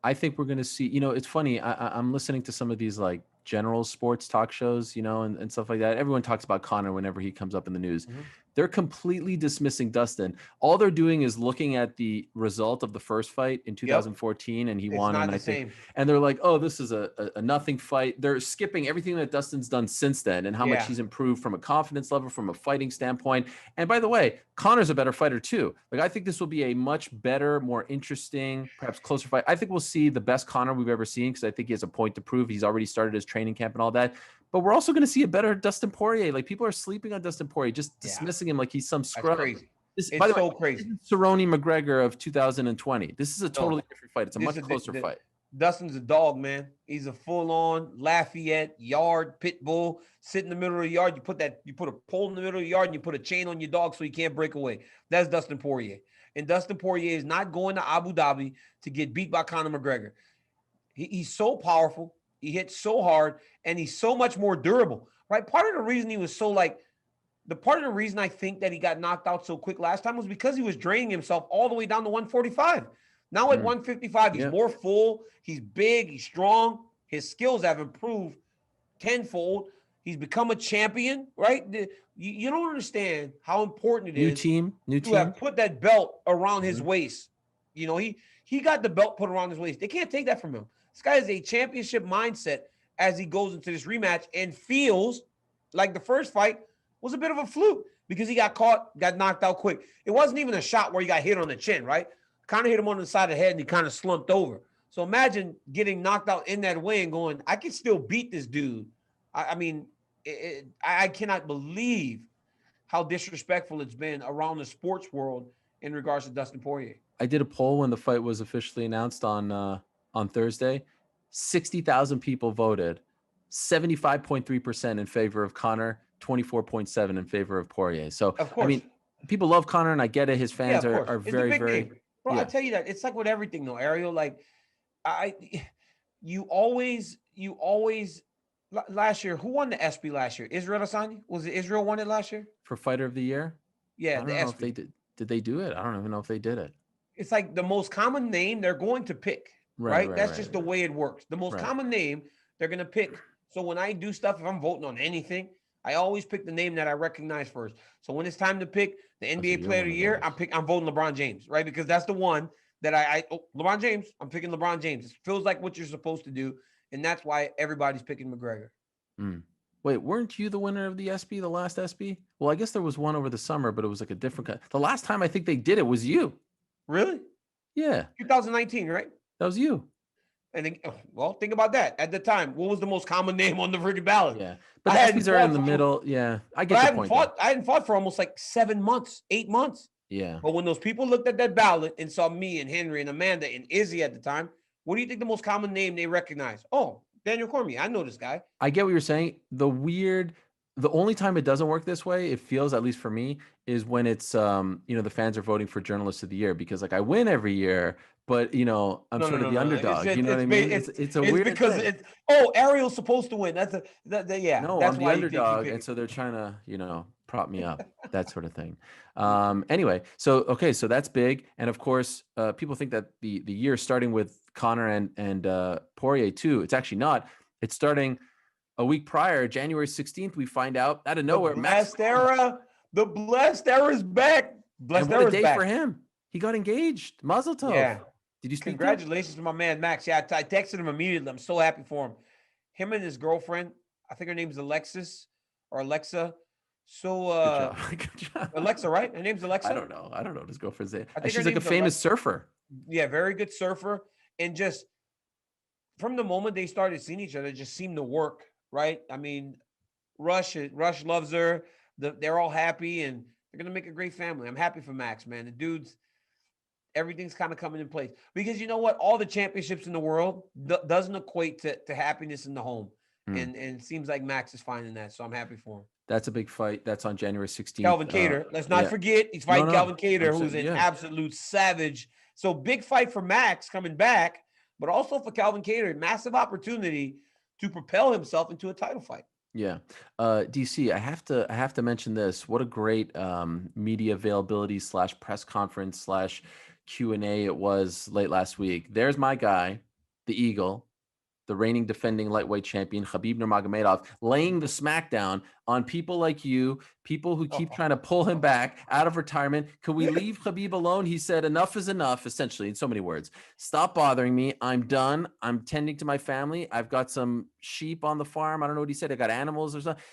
I think we're going to see, it's funny. I'm listening to some of these like general sports talk shows, and stuff like that. Everyone talks about Conor whenever he comes up in the news. Mm-hmm. They're completely dismissing Dustin. All they're doing is looking at the result of the first fight in 2014, and he won. And I think, and they're like, "Oh, this is a nothing fight." They're skipping everything that Dustin's done since then, and how much he's improved from a confidence level, from a fighting standpoint. And by the way, Conor's a better fighter too. Like, I think this will be a much better, more interesting, perhaps closer fight. I think we'll see the best Conor we've ever seen, because I think he has a point to prove. He's already started his training camp and all that. But we're also going to see a better Dustin Poirier. Like, people are sleeping on Dustin Poirier, just dismissing him like he's some scrub. That's crazy. It's By the way, so this crazy. is Cerrone McGregor of 2020. This is a No, totally different fight. It's a much closer fight. Dustin's a dog, man. He's a full-on Lafayette yard pit bull. Sit in the middle of the yard. You put a pole in the middle of the yard, and you put a chain on your dog so he can't break away. That's Dustin Poirier. And Dustin Poirier is not going to Abu Dhabi to get beat by Conor McGregor. He's so powerful. He hits so hard, and he's so much more durable. Right? Part of the reason he was so part of the reason I think that he got knocked out so quick last time was because he was draining himself all the way down to 145. Now at 155, he's more full. He's big. He's strong. His skills have improved tenfold. He's become a champion, right? You don't understand how important it is to have put that belt around his waist. You know, he got the belt put around his waist. They can't take that from him. This guy has a championship mindset as he goes into this rematch and feels like the first fight was a bit of a fluke because he got knocked out quick. It wasn't even a shot where he got hit on the chin, right? Kind of hit him on the side of the head and he kind of slumped over. So imagine getting knocked out in that way and going, I can still beat this dude. I cannot believe how disrespectful it's been around the sports world in regards to Dustin Poirier. I did a poll when the fight was officially announced on Thursday. 60,000 people voted, 75.3% in favor of Conor, 24.7% in favor of Poirier. So, I mean, people love Conor, and I get it. His fans are very, very... Bro, I tell you that. It's like with everything, though, Ariel. Like, you always... Last year, who won the ESPY last year? Israel Adesanya? Was it Israel won it last year? For Fighter of the Year? Yeah, I don't know if they did. Did they do it? I don't even know if they did it. It's like the most common name they're going to pick, right? That's just the way it works. The most common name they're going to pick. So when I do stuff, if I'm voting on anything, I always pick the name that I recognize first. So when it's time to pick the NBA Player of the Year, I'm voting LeBron James, right? Because that's the one that LeBron James. I'm picking LeBron James. It feels like what you're supposed to do, and that's why everybody's picking McGregor. Wait, weren't you the winner of the ESPY, the last ESPY? Well, I guess there was one over the summer, but it was like a different kind. The last time I think they did it was you. Really? Yeah. 2019, right? That was you. And then, well, think about that. At the time, what was the most common name on the freaking ballot? Yeah. But the ESPYs are in the middle. Yeah. I get the point. I hadn't fought for almost like 7 months, 8 months. Yeah. But when those people looked at that ballot and saw me and Henry and Amanda and Izzy at the time, what do you think the most common name they recognized? Oh, Daniel Cormier. I know this guy. I get what you're saying. The only time it doesn't work this way, it feels, at least for me, is when it's the fans are voting for Journalist of the Year, because like I win every year, but I'm sort of the underdog. You know what I mean? It's a weird because thing. Ariel's supposed to win. Yeah. No, that's I'm the underdog, and so they're trying to prop me up, that sort of thing. Anyway, so that's big, and of course, people think that the year starting with Conor and Poirier too. It's actually not. It's starting a week prior, January 16th. We find out out of nowhere, the blessed era is back. And what a day for him! He got engaged. Mazel tov. Yeah. Did you speak? Congratulations to my man Max. Yeah, I texted him immediately. I'm so happy for him. Him and his girlfriend. I think her name's Alexis or Alexa. So good job. Alexa, right? Her name's Alexa. I don't know what his girlfriend's name. She's like a famous surfer. Yeah, very good surfer. And just from the moment they started seeing each other, it just seemed to work, right? I mean, Rush loves her. They're all happy, and they're gonna make a great family. I'm happy for Max, man. The dude's everything's kind of coming in place, because you know what? All the championships in the world doesn't equate to happiness in the home, and it seems like Max is finding that. So I'm happy for him. That's a big fight. That's on January 16th. Calvin Kattar. Let's not forget he's fighting Calvin Kattar, who's an absolute savage. So big fight for Max coming back, but also for Calvin Kattar, massive opportunity to propel himself into a title fight. Yeah. DC, I have to mention this. What a great media availability / press conference / Q&A it was late last week. There's my guy, the Eagle, the reigning defending lightweight champion, Khabib Nurmagomedov, laying the smackdown on people like you, people who keep trying to pull him back out of retirement. Could we leave Khabib alone? He said, enough is enough, essentially, in so many words. Stop bothering me. I'm done. I'm tending to my family. I've got some sheep on the farm. I don't know what he said. I got animals or something.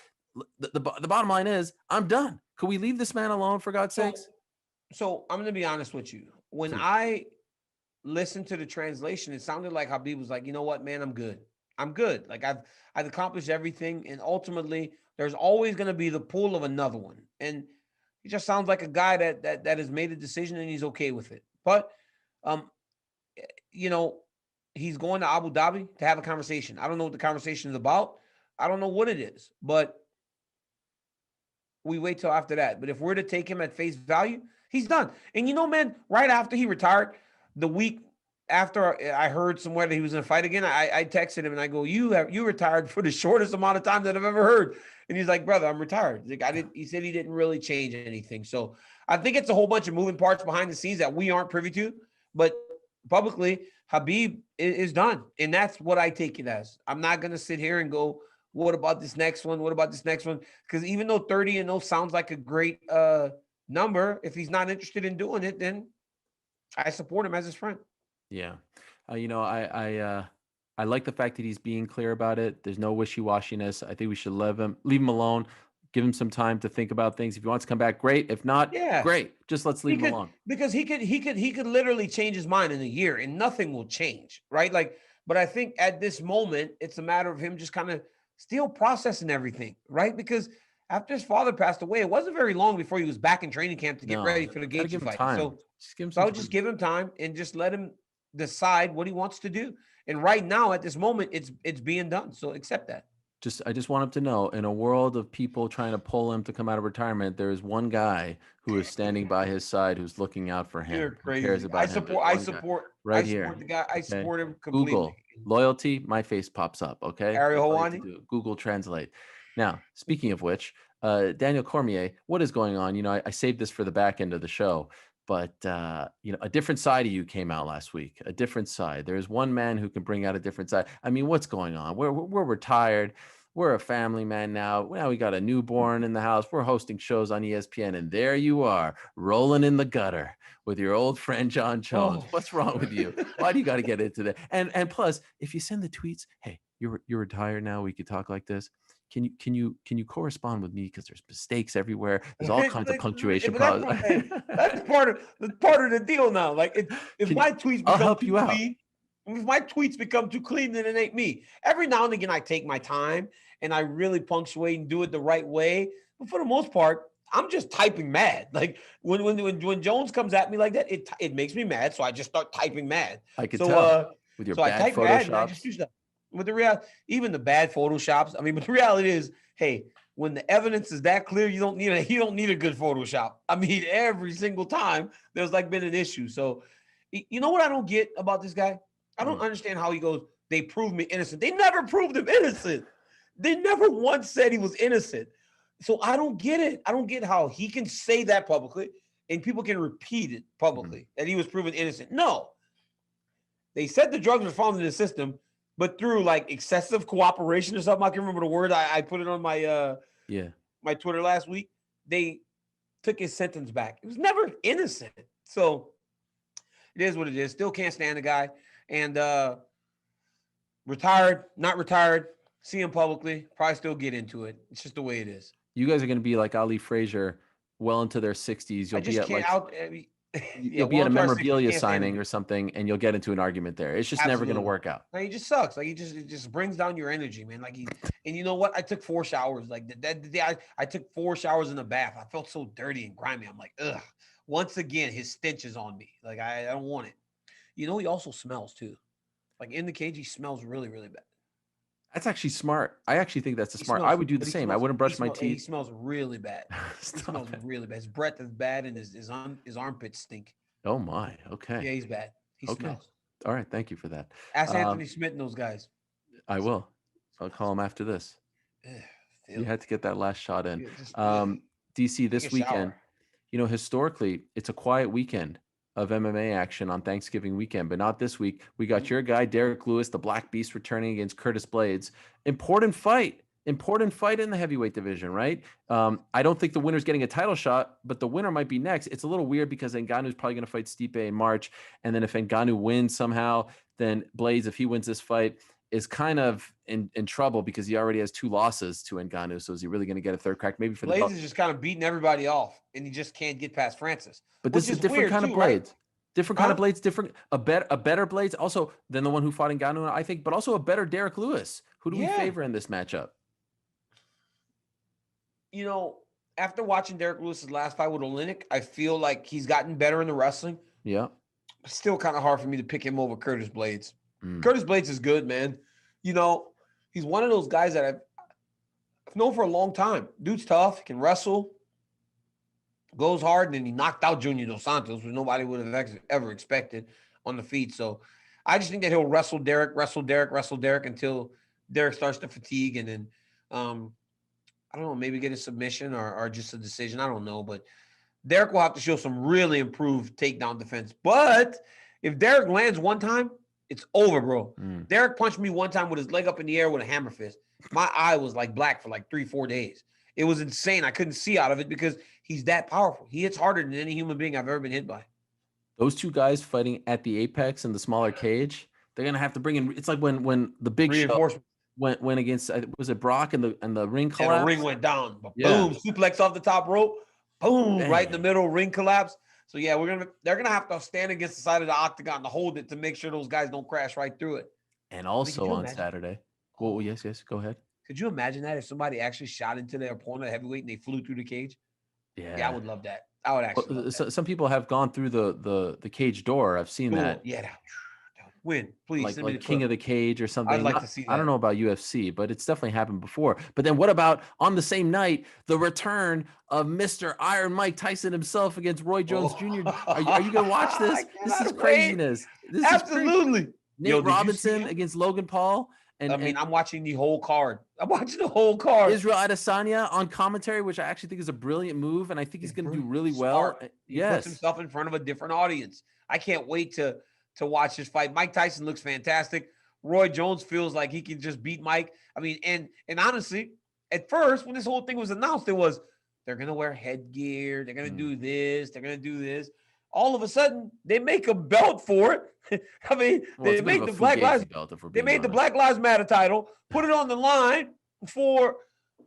The bottom line is, I'm done. Could we leave this man alone, for God's sakes? So I'm going to be honest with you. When I listened to the translation, it sounded like Khabib was like, you know what, man, I'm good. I'm good. Like I've accomplished everything. And ultimately, there's always going to be the pull of another one. And He just sounds like a guy that has made a decision and he's okay with it. But, you know, he's going to Abu Dhabi to have a conversation. I don't know what the conversation is about. I don't know what it is, but we wait till after that. But if we're to take him at face value, he's done. And you know, man, right after he retired, the week after I heard somewhere that he was in a fight again, I texted him and I go, you retired for the shortest amount of time that I've ever heard. And he's like, brother, I'm retired. Like, he said he didn't really change anything. So I think it's a whole bunch of moving parts behind the scenes that we aren't privy to. But publicly, Khabib is done. And that's what I take it as. I'm not going to sit here and go, what about this next one? What about this next one? Because even though 30-0 sounds like a great number, if he's not interested in doing it, then I support him as his friend. Yeah. You know, I like the fact that he's being clear about it. There's no wishy-washiness. I think we should leave him alone. Give him some time to think about things. If he wants to come back, great. If not, great. Just let's leave him alone. Because he could literally change his mind in a year and nothing will change, right? Like, but I think at this moment, it's a matter of him just kind of still processing everything, right? Because after his father passed away, it wasn't very long before he was back in training camp to get ready for the Gaethje fight. So I would just give him time and just let him decide what he wants to do. And right now, at this moment, it's being done. So accept that. I just want him to know, in a world of people trying to pull him to come out of retirement, there is one guy who is standing by his side, who's looking out for him. You're crazy. Who cares about I support here. the guy. I support him completely. Google loyalty, my face pops up. Okay. Ariel Helwani. Google Translate. Now, speaking of which, Daniel Cormier, what is going on? You know, I saved this for the back end of the show. But, you know, a different side of you came out last week, a different side. There's one man who can bring out a different side. I mean, what's going on? We're retired. We're a family man now. Now we got a newborn in the house. We're hosting shows on ESPN. And there you are, rolling in the gutter with your old friend, John Jones. What's wrong with you? Why do you got to get into that? And plus, if you send the tweets, hey, you're retired now, we could talk like this. Can you correspond with me, because there's mistakes everywhere. There's all kinds of punctuation problems. That's part of the deal now. Like if my tweets become too clean, if my tweets become too clean, then it ain't me. Every now and again, I take my time and I really punctuate and do it the right way. But for the most part, I'm just typing mad. Like when Jones comes at me like that, it makes me mad. So I just start typing mad. I could tell with your bad I type mad and I just do stuff. With the reality, even the bad Photoshops. I mean, but the reality is, hey, when the evidence is that clear, you don't need a good Photoshop. I mean, every single time there's like been an issue. So, you know what I don't get about this guy? I don't understand how he goes, they proved me innocent. They never proved him innocent. They never once said he was innocent. So I don't get it. I don't get how he can say that publicly and people can repeat it publicly that he was proven innocent. No. They said the drugs were found in the system, but through like excessive cooperation or something. I can remember the word. I put it on my my Twitter last week. They took his sentence back. It was never innocent. So it is what it is. Still can't stand the guy. And retired, not retired, see him publicly, probably still get into it. It's just the way it is. You guys are going to be like Ali Frazier, well into their 60s. You'll be at a memorabilia signing or something, and you'll get into an argument there. It's just never going to work out. No, he just sucks. Like it just brings down your energy, man. Like and you know what? I took 4 showers. Like I took 4 showers in the bath. I felt so dirty and grimy. I'm like, ugh. Once again, his stench is on me. Like I don't want it. You know, he also smells too. Like in the cage, he smells really, really bad. That's actually smart. I actually think that's smart. I would do the same. I wouldn't brush my teeth. He smells really bad. He smells really bad. His breath is bad, and his armpits stink. Oh my. Okay. Yeah, he's bad. He smells. All right. Thank you for that. Ask Anthony Smith and those guys. I will. I'll call him after this. You had to get that last shot in. DC, this weekend, you know, historically, it's a quiet weekend of MMA action on Thanksgiving weekend, but not this week. We got your guy, Derek Lewis, the Black Beast, returning against Curtis Blades. Important fight in the heavyweight division, right? I don't think the winner's getting a title shot, but the winner might be next. It's a little weird because Ngannou's probably going to fight Stipe in March. And then if Ngannou wins somehow, then Blades, if he wins this fight, is kind of in trouble because he already has 2 losses to Ngannou. So is he really going to get a third crack? Maybe for Blades is just kind of beating everybody off, and he just can't get past Francis. But this is a different kind of Blades. Right? Different kind of Blades, a better Blades also than the one who fought Ngannou, I think, but also a better Derek Lewis. Who do we favor in this matchup? You know, after watching Derek Lewis's last fight with Oleinik, I feel like he's gotten better in the wrestling. Yeah. Still kind of hard for me to pick him over Curtis Blades. Mm. Curtis Blades is good, man. You know, he's one of those guys that I've known for a long time. Dude's tough, can wrestle, goes hard, and then he knocked out Junior Dos Santos, which nobody would have ever expected on the feet. So I just think that he'll wrestle Derek until Derek starts to fatigue, and then I don't know, maybe get a submission or just a decision. I don't know, but Derek will have to show some really improved takedown defense. But if Derek lands one time, it's over, bro. Derek punched me one time with his leg up in the air with a hammer fist. My eye was like black for like 3-4 days. It was insane. I couldn't see out of it because he's that powerful. He hits harder than any human being I've ever been hit by. Those two guys fighting at the apex in the smaller cage, they're gonna have to bring in. It's like when the big show went against, was it Brock and the ring collapsed? And the ring went down. Boom, suplex off the top rope. Boom, right in the middle, ring collapse. So yeah, they're gonna have to stand against the side of the octagon to hold it to make sure those guys don't crash right through it. And also on Saturday. Well, yes, go ahead. Could you imagine that if somebody actually shot into their opponent at heavyweight and they flew through the cage? Yeah, I would love that. I would actually. Love that. Some people have gone through the cage door. I've seen that. Yeah, win, please. Like King of the Cage or something. I'd like to see that. I don't know about UFC, but it's definitely happened before. But then what about on the same night, the return of Mr. Iron Mike Tyson himself against Roy Jones Jr.? Are you going to watch this? This is craziness. Absolutely. Nate Robinson against Logan Paul. I'm watching the whole card. Israel Adesanya on commentary, which I actually think is a brilliant move, and I think he's going to do really well. He puts himself in front of a different audience. I can't wait to watch this fight. Mike Tyson looks fantastic. Roy Jones feels like he can just beat Mike. I mean, and honestly, at first, when this whole thing was announced, it was they're going to wear headgear. They're going to do this. They're going to do this. All of a sudden, they make a belt for it. I mean, they made the Black Lives Matter title, put it on the line for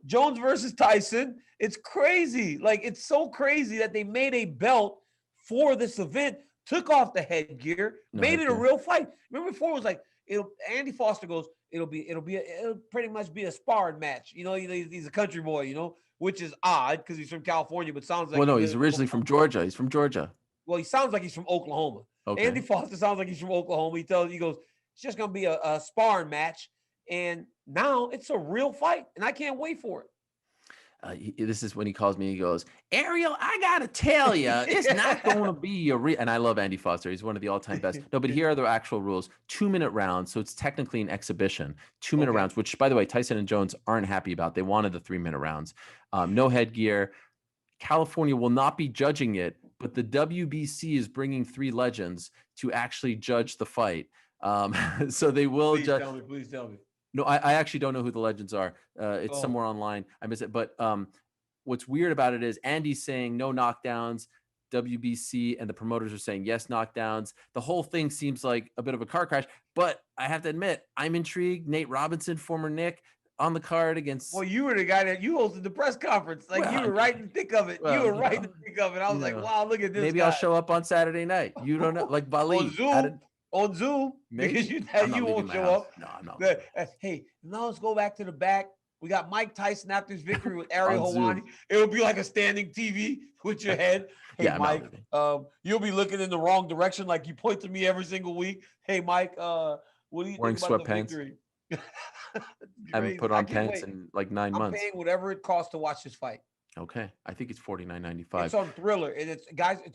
Jones versus Tyson. It's crazy. Like, it's so crazy that they made a belt for this event, took off the headgear, made it a real fight. Remember before it was like, Andy Foster goes, it'll pretty much be a sparring match. You know, he's a country boy, you know, which is odd because he's from California, but sounds like. Well, no, he's originally from Georgia. He's from Georgia. Well, he sounds like he's from Oklahoma. Okay. Andy Foster sounds like he's from Oklahoma. He goes, it's just going to be a sparring match. And now it's a real fight. And I can't wait for it. This is when he calls me. He goes, Ariel, I got to tell you, it's not going to be and I love Andy Foster. He's one of the all-time best. No, but here are the actual rules. 2-minute rounds. So it's technically an exhibition. 2-minute rounds, which, by the way, Tyson and Jones aren't happy about. They wanted the 3-minute rounds. No headgear. California will not be judging it, but the WBC is bringing 3 legends to actually judge the fight. So they will judge. Please tell me. No, I actually don't know who the legends are. It's somewhere online. I miss it. But what's weird about it is Andy's saying no knockdowns. WBC and the promoters are saying yes knockdowns. The whole thing seems like a bit of a car crash. But I have to admit, I'm intrigued. Nate Robinson, former Nick, on the card against. Well, you were the guy that you hosted the press conference. Like, you were right in the thick of it. I was like, wow, look at this. Maybe guy. I'll show up on Saturday night. You don't know, like Bali. On Zoom, because you won't show up. No, I'm not. Hey, now let's go back to the back. We got Mike Tyson after his victory with Ariel Helwani. It would be like a standing TV with your head. Hey, Mike, you'll be looking in the wrong direction, like you point to me every single week. Hey, Mike, what do you think about the victory? I haven't put on pants in like 9 months. I'm paying whatever it costs to watch this fight. Okay, I think it's $49.95. It's on Thriller, and it's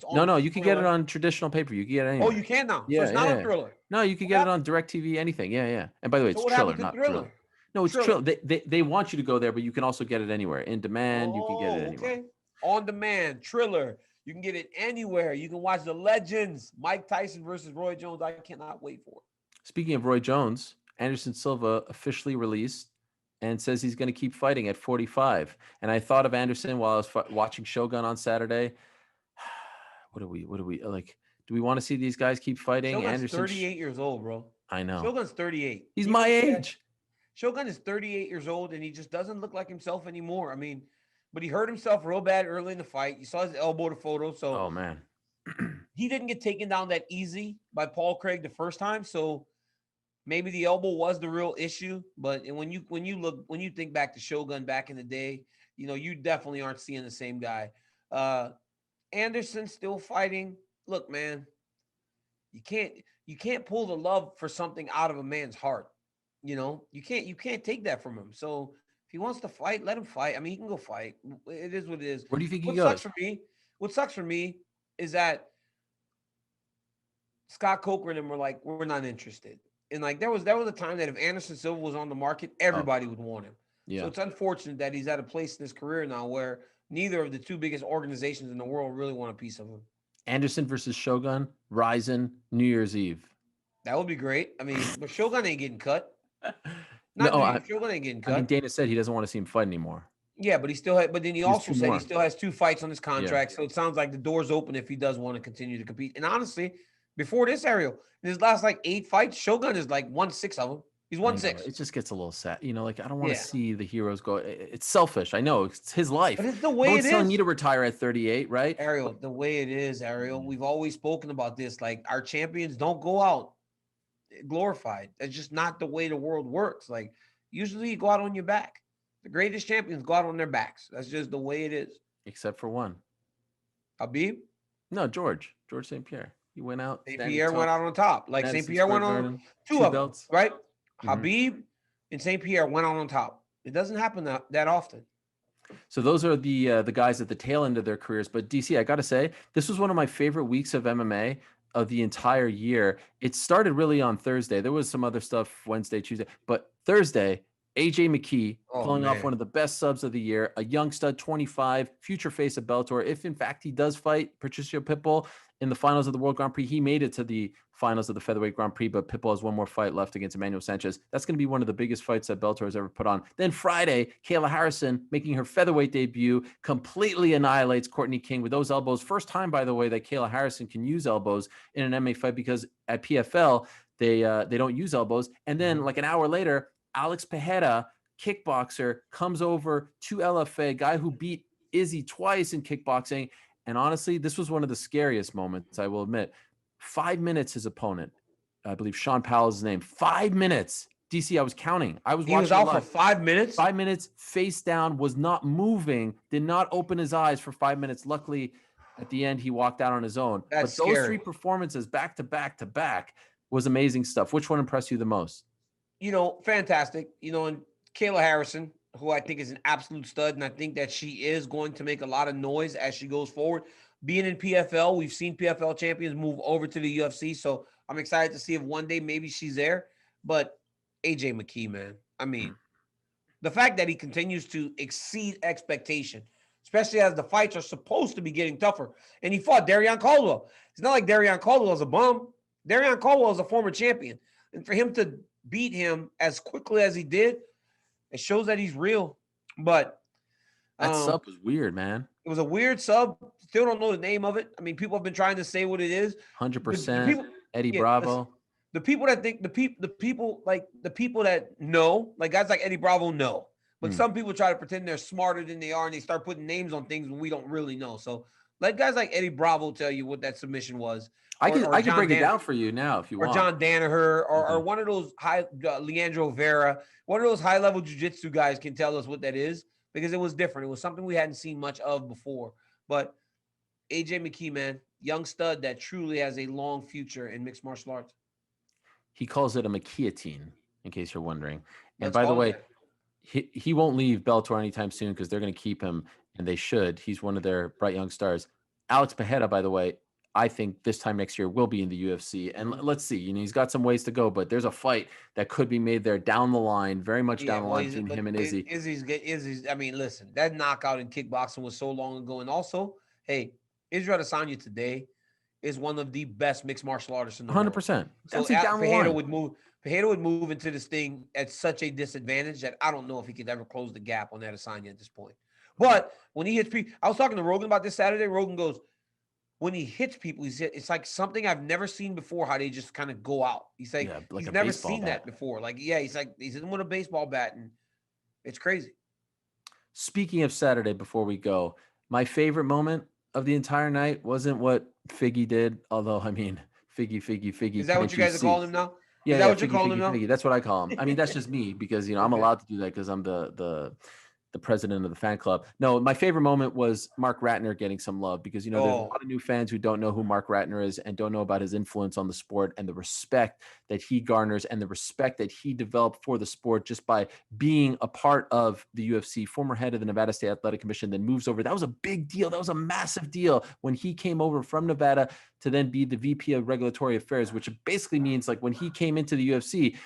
on. No, you can get it on traditional pay-per-view. You can get it anywhere. Oh, you can now. Yeah, so it's not on Thriller. No, you can get it on DirecTV, anything. Yeah. And by the way, it's Triller, not Thriller. No, it's Triller. They want you to go there, but you can also get it anywhere. In demand, you can get it anywhere. Okay. On demand, Triller. You can get it anywhere. You can watch the legends. Mike Tyson versus Roy Jones. I cannot wait for it. Speaking of Roy Jones, Anderson Silva officially released and says he's going to keep fighting at 45. And I thought of Anderson while I was watching Shogun on Saturday. What do we like? Do we want to see these guys keep fighting? Shogun's Anderson 38 years old, bro. I know. Shogun's 38. He's my age. Shogun is 38 years old, and he just doesn't look like himself anymore. I mean, but he hurt himself real bad early in the fight. You saw his elbow to photo. So, oh man, he didn't get taken down that easy by Paul Craig the first time. So maybe the elbow was the real issue, but when you think back to Shogun back in the day, you definitely aren't seeing the same guy. Anderson still fighting. Look, man, you can't pull the love for something out of a man's heart. You can't take that from him. So if he wants to fight, let him fight. I mean, he can go fight. It is what it is. Where do you think he What goes? sucks for me is that Scott Coker and them were like, we're not interested. And like there was a time that if Anderson Silva was on the market, everybody would want him. Yeah. So it's unfortunate that he's at a place in his career now where neither of the two biggest organizations in the world really want a piece of him. Anderson versus Shogun, Ryzen, New Year's Eve. That would be great. I mean, but Shogun ain't getting cut. Shogun ain't getting cut. I mean, Dana said he doesn't want to see him fight anymore. Yeah, but but then he also said he still has 2 fights on his contract. Yeah. So it sounds like the door's open if he does want to continue to compete. And honestly, before this, Ariel, in his last like 8 fights, Shogun is like 1-6 of them. He's 1-6. It just gets a little sad. Like I don't want to see the heroes go. It's selfish. I know it's his life. But it's the way no it one's is. telling you to retire at 38, right? Ariel, the way it is, Ariel. We've always spoken about this. Like our champions don't go out glorified. That's just not the way the world works. Like usually you go out on your back. The greatest champions go out on their backs. That's just the way it is. Except for one. Khabib? No, George St. Pierre. He went out. St. Pierre went out on top. Like St. Pierre went on two of them, right? Khabib and St. Pierre went out on top. It doesn't happen that often. So those are the guys at the tail end of their careers. But DC, I got to say, this was one of my favorite weeks of MMA of the entire year. It started really on Thursday. There was some other stuff Wednesday, Tuesday, but Thursday, AJ McKee pulling off one of the best subs of the year, a young stud, 25, future face of Bellator. If in fact he does fight Patricio Pitbull in the finals of the World Grand Prix, he made it to the finals of the Featherweight Grand Prix, but Pitbull has one more fight left against Emmanuel Sanchez. That's going to be one of the biggest fights that Bellator has ever put on. Then Friday, Kayla Harrison making her featherweight debut, completely annihilates Courtney King with those elbows. First time, by the way, that Kayla Harrison can use elbows in an MMA fight, because at PFL, they don't use elbows. And then like an hour later, Alex Pereira, kickboxer, comes over to LFA, guy who beat Izzy twice in kickboxing. And honestly, this was one of the scariest moments, I will admit. 5 minutes, his opponent, I believe Sean Powell's his name, 5 minutes. DC, I was counting. He was out for 5 minutes? 5 minutes, face down, was not moving, did not open his eyes for 5 minutes. Luckily, at the end, he walked out on his own. That's but those scary. 3 performances back to back to back was amazing stuff. Which one impressed you the most? Fantastic. And Kayla Harrison, who I think is an absolute stud, and I think that she is going to make a lot of noise as she goes forward. Being in PFL, we've seen PFL champions move over to the UFC, so I'm excited to see if one day maybe she's there. But AJ McKee, man, I mean, the fact that he continues to exceed expectation, especially as the fights are supposed to be getting tougher, and he fought Darian Caldwell. It's not like Darian Caldwell is a bum. Darian Caldwell is a former champion, and for him to beat him as quickly as he did, it shows that he's real. But that sub was weird, man. It was a weird sub. Still don't know the name of it. I mean, people have been trying to say what it is. 100%. Eddie Bravo. The people that think the people that know, like guys like Eddie Bravo know. But some people try to pretend they're smarter than they are, and they start putting names on things when we don't really know. So let guys like Eddie Bravo tell you what that submission was. I can break it down for you now if you want. Or John Danaher, or one of those Leandro Vera, one of those high-level jiu-jitsu guys can tell us what that is, because it was different. It was something we hadn't seen much of before. But AJ McKee, man, young stud that truly has a long future in mixed martial arts. He calls it a McKeotine, in case you're wondering. And by the way, he won't leave Bellator anytime soon, because they're going to keep him, and they should. He's one of their bright young stars. Alex Pereira, by the way, I think this time next year will be in the UFC. And let's see, he's got some ways to go, but there's a fight that could be made there down the line, very much down the line between him and Izzy. Izzy's, I mean, listen, that knockout in kickboxing was so long ago. And also, hey, Israel Adesanya today is one of the best mixed martial artists in the 100%. So Pereira would move into this thing at such a disadvantage that I don't know if he could ever close the gap on Adesanya at this point. But when he hits people, I was talking to Rogan about this Saturday. Rogan goes, when he hits people, it's like something I've never seen before, how they just kind of go out. He's like, he's never seen that before. Like, he's in with a baseball bat, and it's crazy. Speaking of Saturday, before we go, my favorite moment of the entire night wasn't what Figgy did, although, I mean, Figgy. Is that what you guys are calling him now? Yeah, Is that yeah, what you're calling him now? Figgy. That's what I call him. I mean, that's just me because I'm Okay. allowed to do that because I'm the president of the fan club. No, my favorite moment was Mark Ratner getting some love because there's a lot of new fans who don't know who Mark Ratner is and don't know about his influence on the sport and the respect that he garners and the respect that he developed for the sport just by being a part of the UFC, former head of the Nevada State Athletic Commission, then moves over. That was a big deal. That was a massive deal when he came over from Nevada to then be the VP of Regulatory Affairs, which basically means like when he came into the UFC,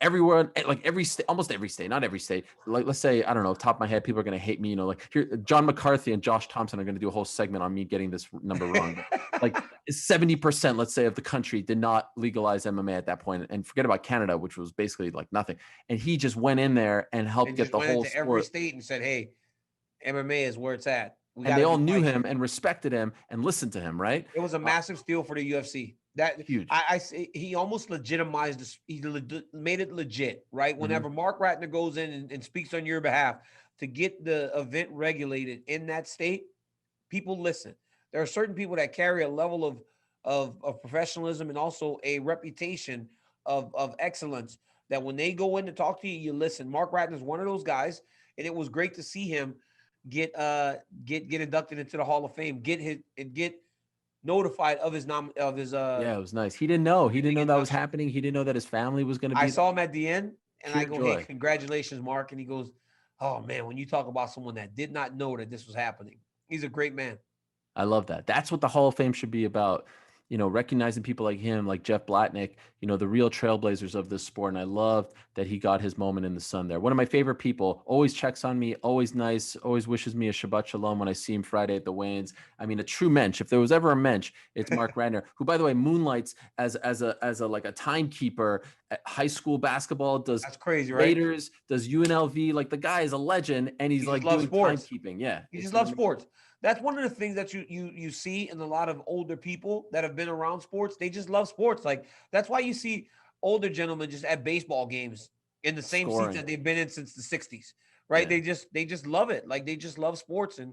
everywhere, like every state, almost every state, not every state. Like, let's say, I don't know, top of my head, people are going to hate me, like here, John McCarthy and Josh Thompson are going to do a whole segment on me getting this number wrong. Like 70%, let's say, of the country did not legalize MMA at that point, and forget about Canada, which was basically like nothing. And he just went in there and helped get the whole sport. Every state and said, "Hey, MMA is where it's at." And they all knew him and respected him and listened to him, right? It was a massive steal for the UFC. That huge. I say he almost legitimized this. He made it legit, right? Whenever Mark Ratner goes in and speaks on your behalf to get the event regulated in that state, people listen. There are certain people that carry a level of professionalism and also a reputation of excellence that when they go in to talk to you, you listen. Mark Ratner is one of those guys, and it was great to see him get inducted into the Hall of Fame, get notified of his yeah, it was nice. He didn't know that was happening. He didn't know that his family was going to be. I saw him at the end and I go, joy. "Hey, congratulations, Mark." And he goes, "Oh man, when you talk about someone that did not know that this was happening, he's a great man." I love that. That's what the Hall of Fame should be about. Recognizing people like him, like Jeff Blatnick, the real trailblazers of this sport. And I loved that he got his moment in the sun there. One of my favorite people, always checks on me, always nice, always wishes me a Shabbat Shalom when I see him Friday at the weigh-ins. I mean, a true mensch. If there was ever a mensch, it's Mark Ratner, who, by the way, moonlights as a like a timekeeper at high school basketball, does that's crazy, right? Raiders, does UNLV. Like the guy is a legend, and he's like doing timekeeping. Yeah, he just loves sports. That's one of the things that you see in a lot of older people that have been around sports. They just love sports. Like that's why you see older gentlemen just at baseball games in the same seats that they've been in since the 60s, right? Yeah. They just love it. Like they just love sports, and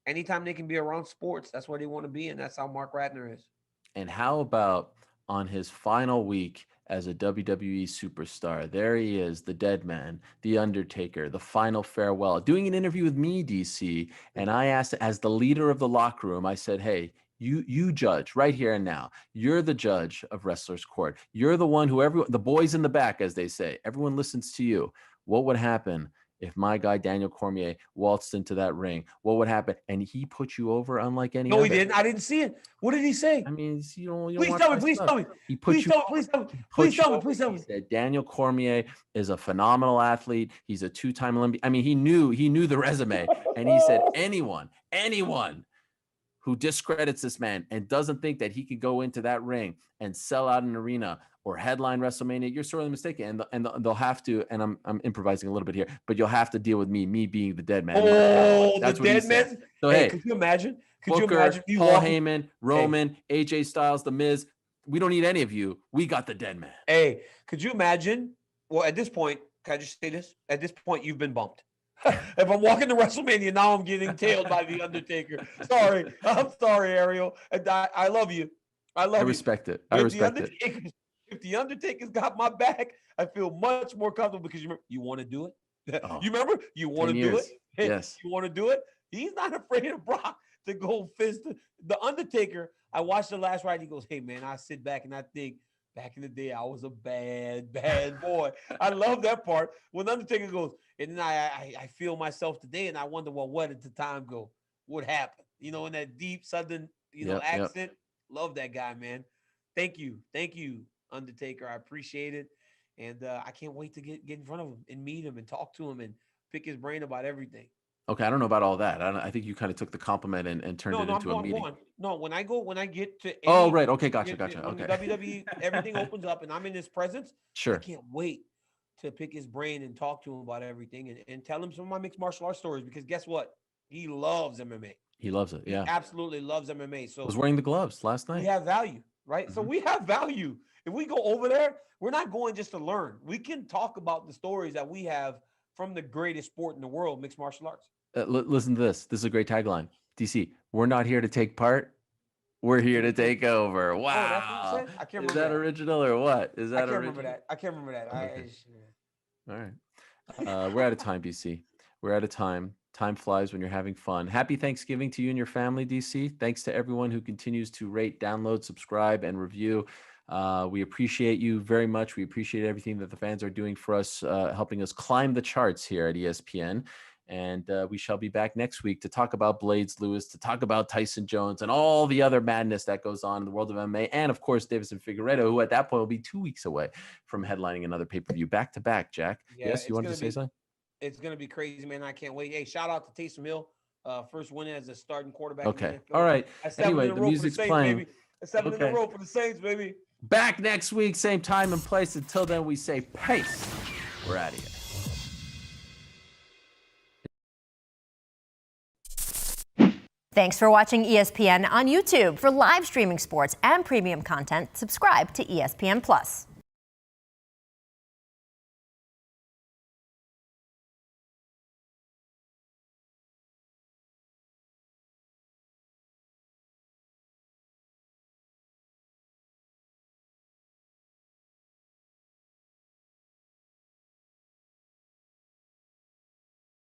anytime they can be around sports, that's where they want to be, and that's how Mark Ratner is. And how about on his final week as a WWE superstar? There he is, the dead man, the Undertaker, the final farewell, doing an interview with me, DC. And I asked, as the leader of the locker room, I said, "Hey, you judge right here and now. You're the judge of Wrestler's Court. You're the one who the boys in the back, as they say, everyone listens to you. What would happen if my guy Daniel Cormier waltzed into that ring? What would happen?" And he put you over unlike any other. No, he didn't. I didn't see it. What did he say? I mean, you don't please tell me. Please tell me. He put please you. Tell me. Please tell me. Please tell me. Please tell me. He said Daniel Cormier is a phenomenal athlete. He's a two-time Olympian. I mean, he knew the resume, and he said anyone who discredits this man and doesn't think that he could go into that ring and sell out an arena or headline WrestleMania, you're sorely mistaken. And they'll have to, and I'm improvising a little bit here, but you'll have to deal with me being the dead man. Oh, that's the dead man. So hey, could you imagine? Booker, Paul Heyman, Roman, AJ Styles, The Miz. We don't need any of you. We got the dead man. Hey, could you imagine? Well, at this point, can I just say this? At this point, you've been bumped. If I'm walking to WrestleMania, now I'm getting tailed by The Undertaker. Sorry. I'm sorry, Ariel. I love you. I respect it. I respect it. If The Undertaker's got my back, I feel much more comfortable because you want to do it. Oh, you remember? You want to do it? Yes. You want to do it? He's not afraid of Brock to go fist. The Undertaker, I watched the last ride. He goes, "Hey, man, I sit back and I think, back in the day, I was a bad boy." I love that part. When Undertaker goes, and then I feel myself today, and I wonder, well, what did the time go? What happened? In that deep Southern, accent. Yep. Love that guy, man. Thank you, Undertaker. I appreciate it, and I can't wait to get in front of him and meet him and talk to him and pick his brain about everything. Okay, I don't know about all that. I think you kind of took the compliment and turned it into a meeting. No, when I get to right. Okay, gotcha. Okay. WWE, everything opens up and I'm in his presence. Sure. I can't wait to pick his brain and talk to him about everything and tell him some of my mixed martial arts stories, because guess what? He loves MMA. He loves it. Yeah. He absolutely loves MMA. So I was wearing the gloves last night. We have value, right? Mm-hmm. So we have value. If we go over there, we're not going just to learn. We can talk about the stories that we have from the greatest sport in the world, mixed martial arts. Listen to this. This is a great tagline. DC, we're not here to take part. We're here to take over. Oh, that's what it Wow. said? I can't remember Is that original or what? Is that I can't original? remember that. I can't remember that. Okay. All right. We're out of time, DC. We're out of time. Time flies when you're having fun. Happy Thanksgiving to you and your family, DC. Thanks to everyone who continues to rate, download, subscribe, and review. We appreciate you very much. We appreciate everything that the fans are doing for us, helping us climb the charts here at ESPN. And we shall be back next week to talk about Blades Lewis, to talk about Tyson Jones, and all the other madness that goes on in the world of MMA. And, of course, Deiveson Figueiredo, who at that point will be 2 weeks away from headlining another pay-per-view back-to-back, Jack. Yeah, yes, you wanted to say something? It's going to be crazy, man. I can't wait. Hey, shout out to Taysom Hill. First win as a starting quarterback. Okay. All right. Anyway, the music's playing. Baby. That's 7 in a row for the Saints, baby. Back next week, same time and place. Until then, we say peace. We're out of here. Thanks for watching ESPN on YouTube. For live streaming sports and premium content, subscribe to ESPN+.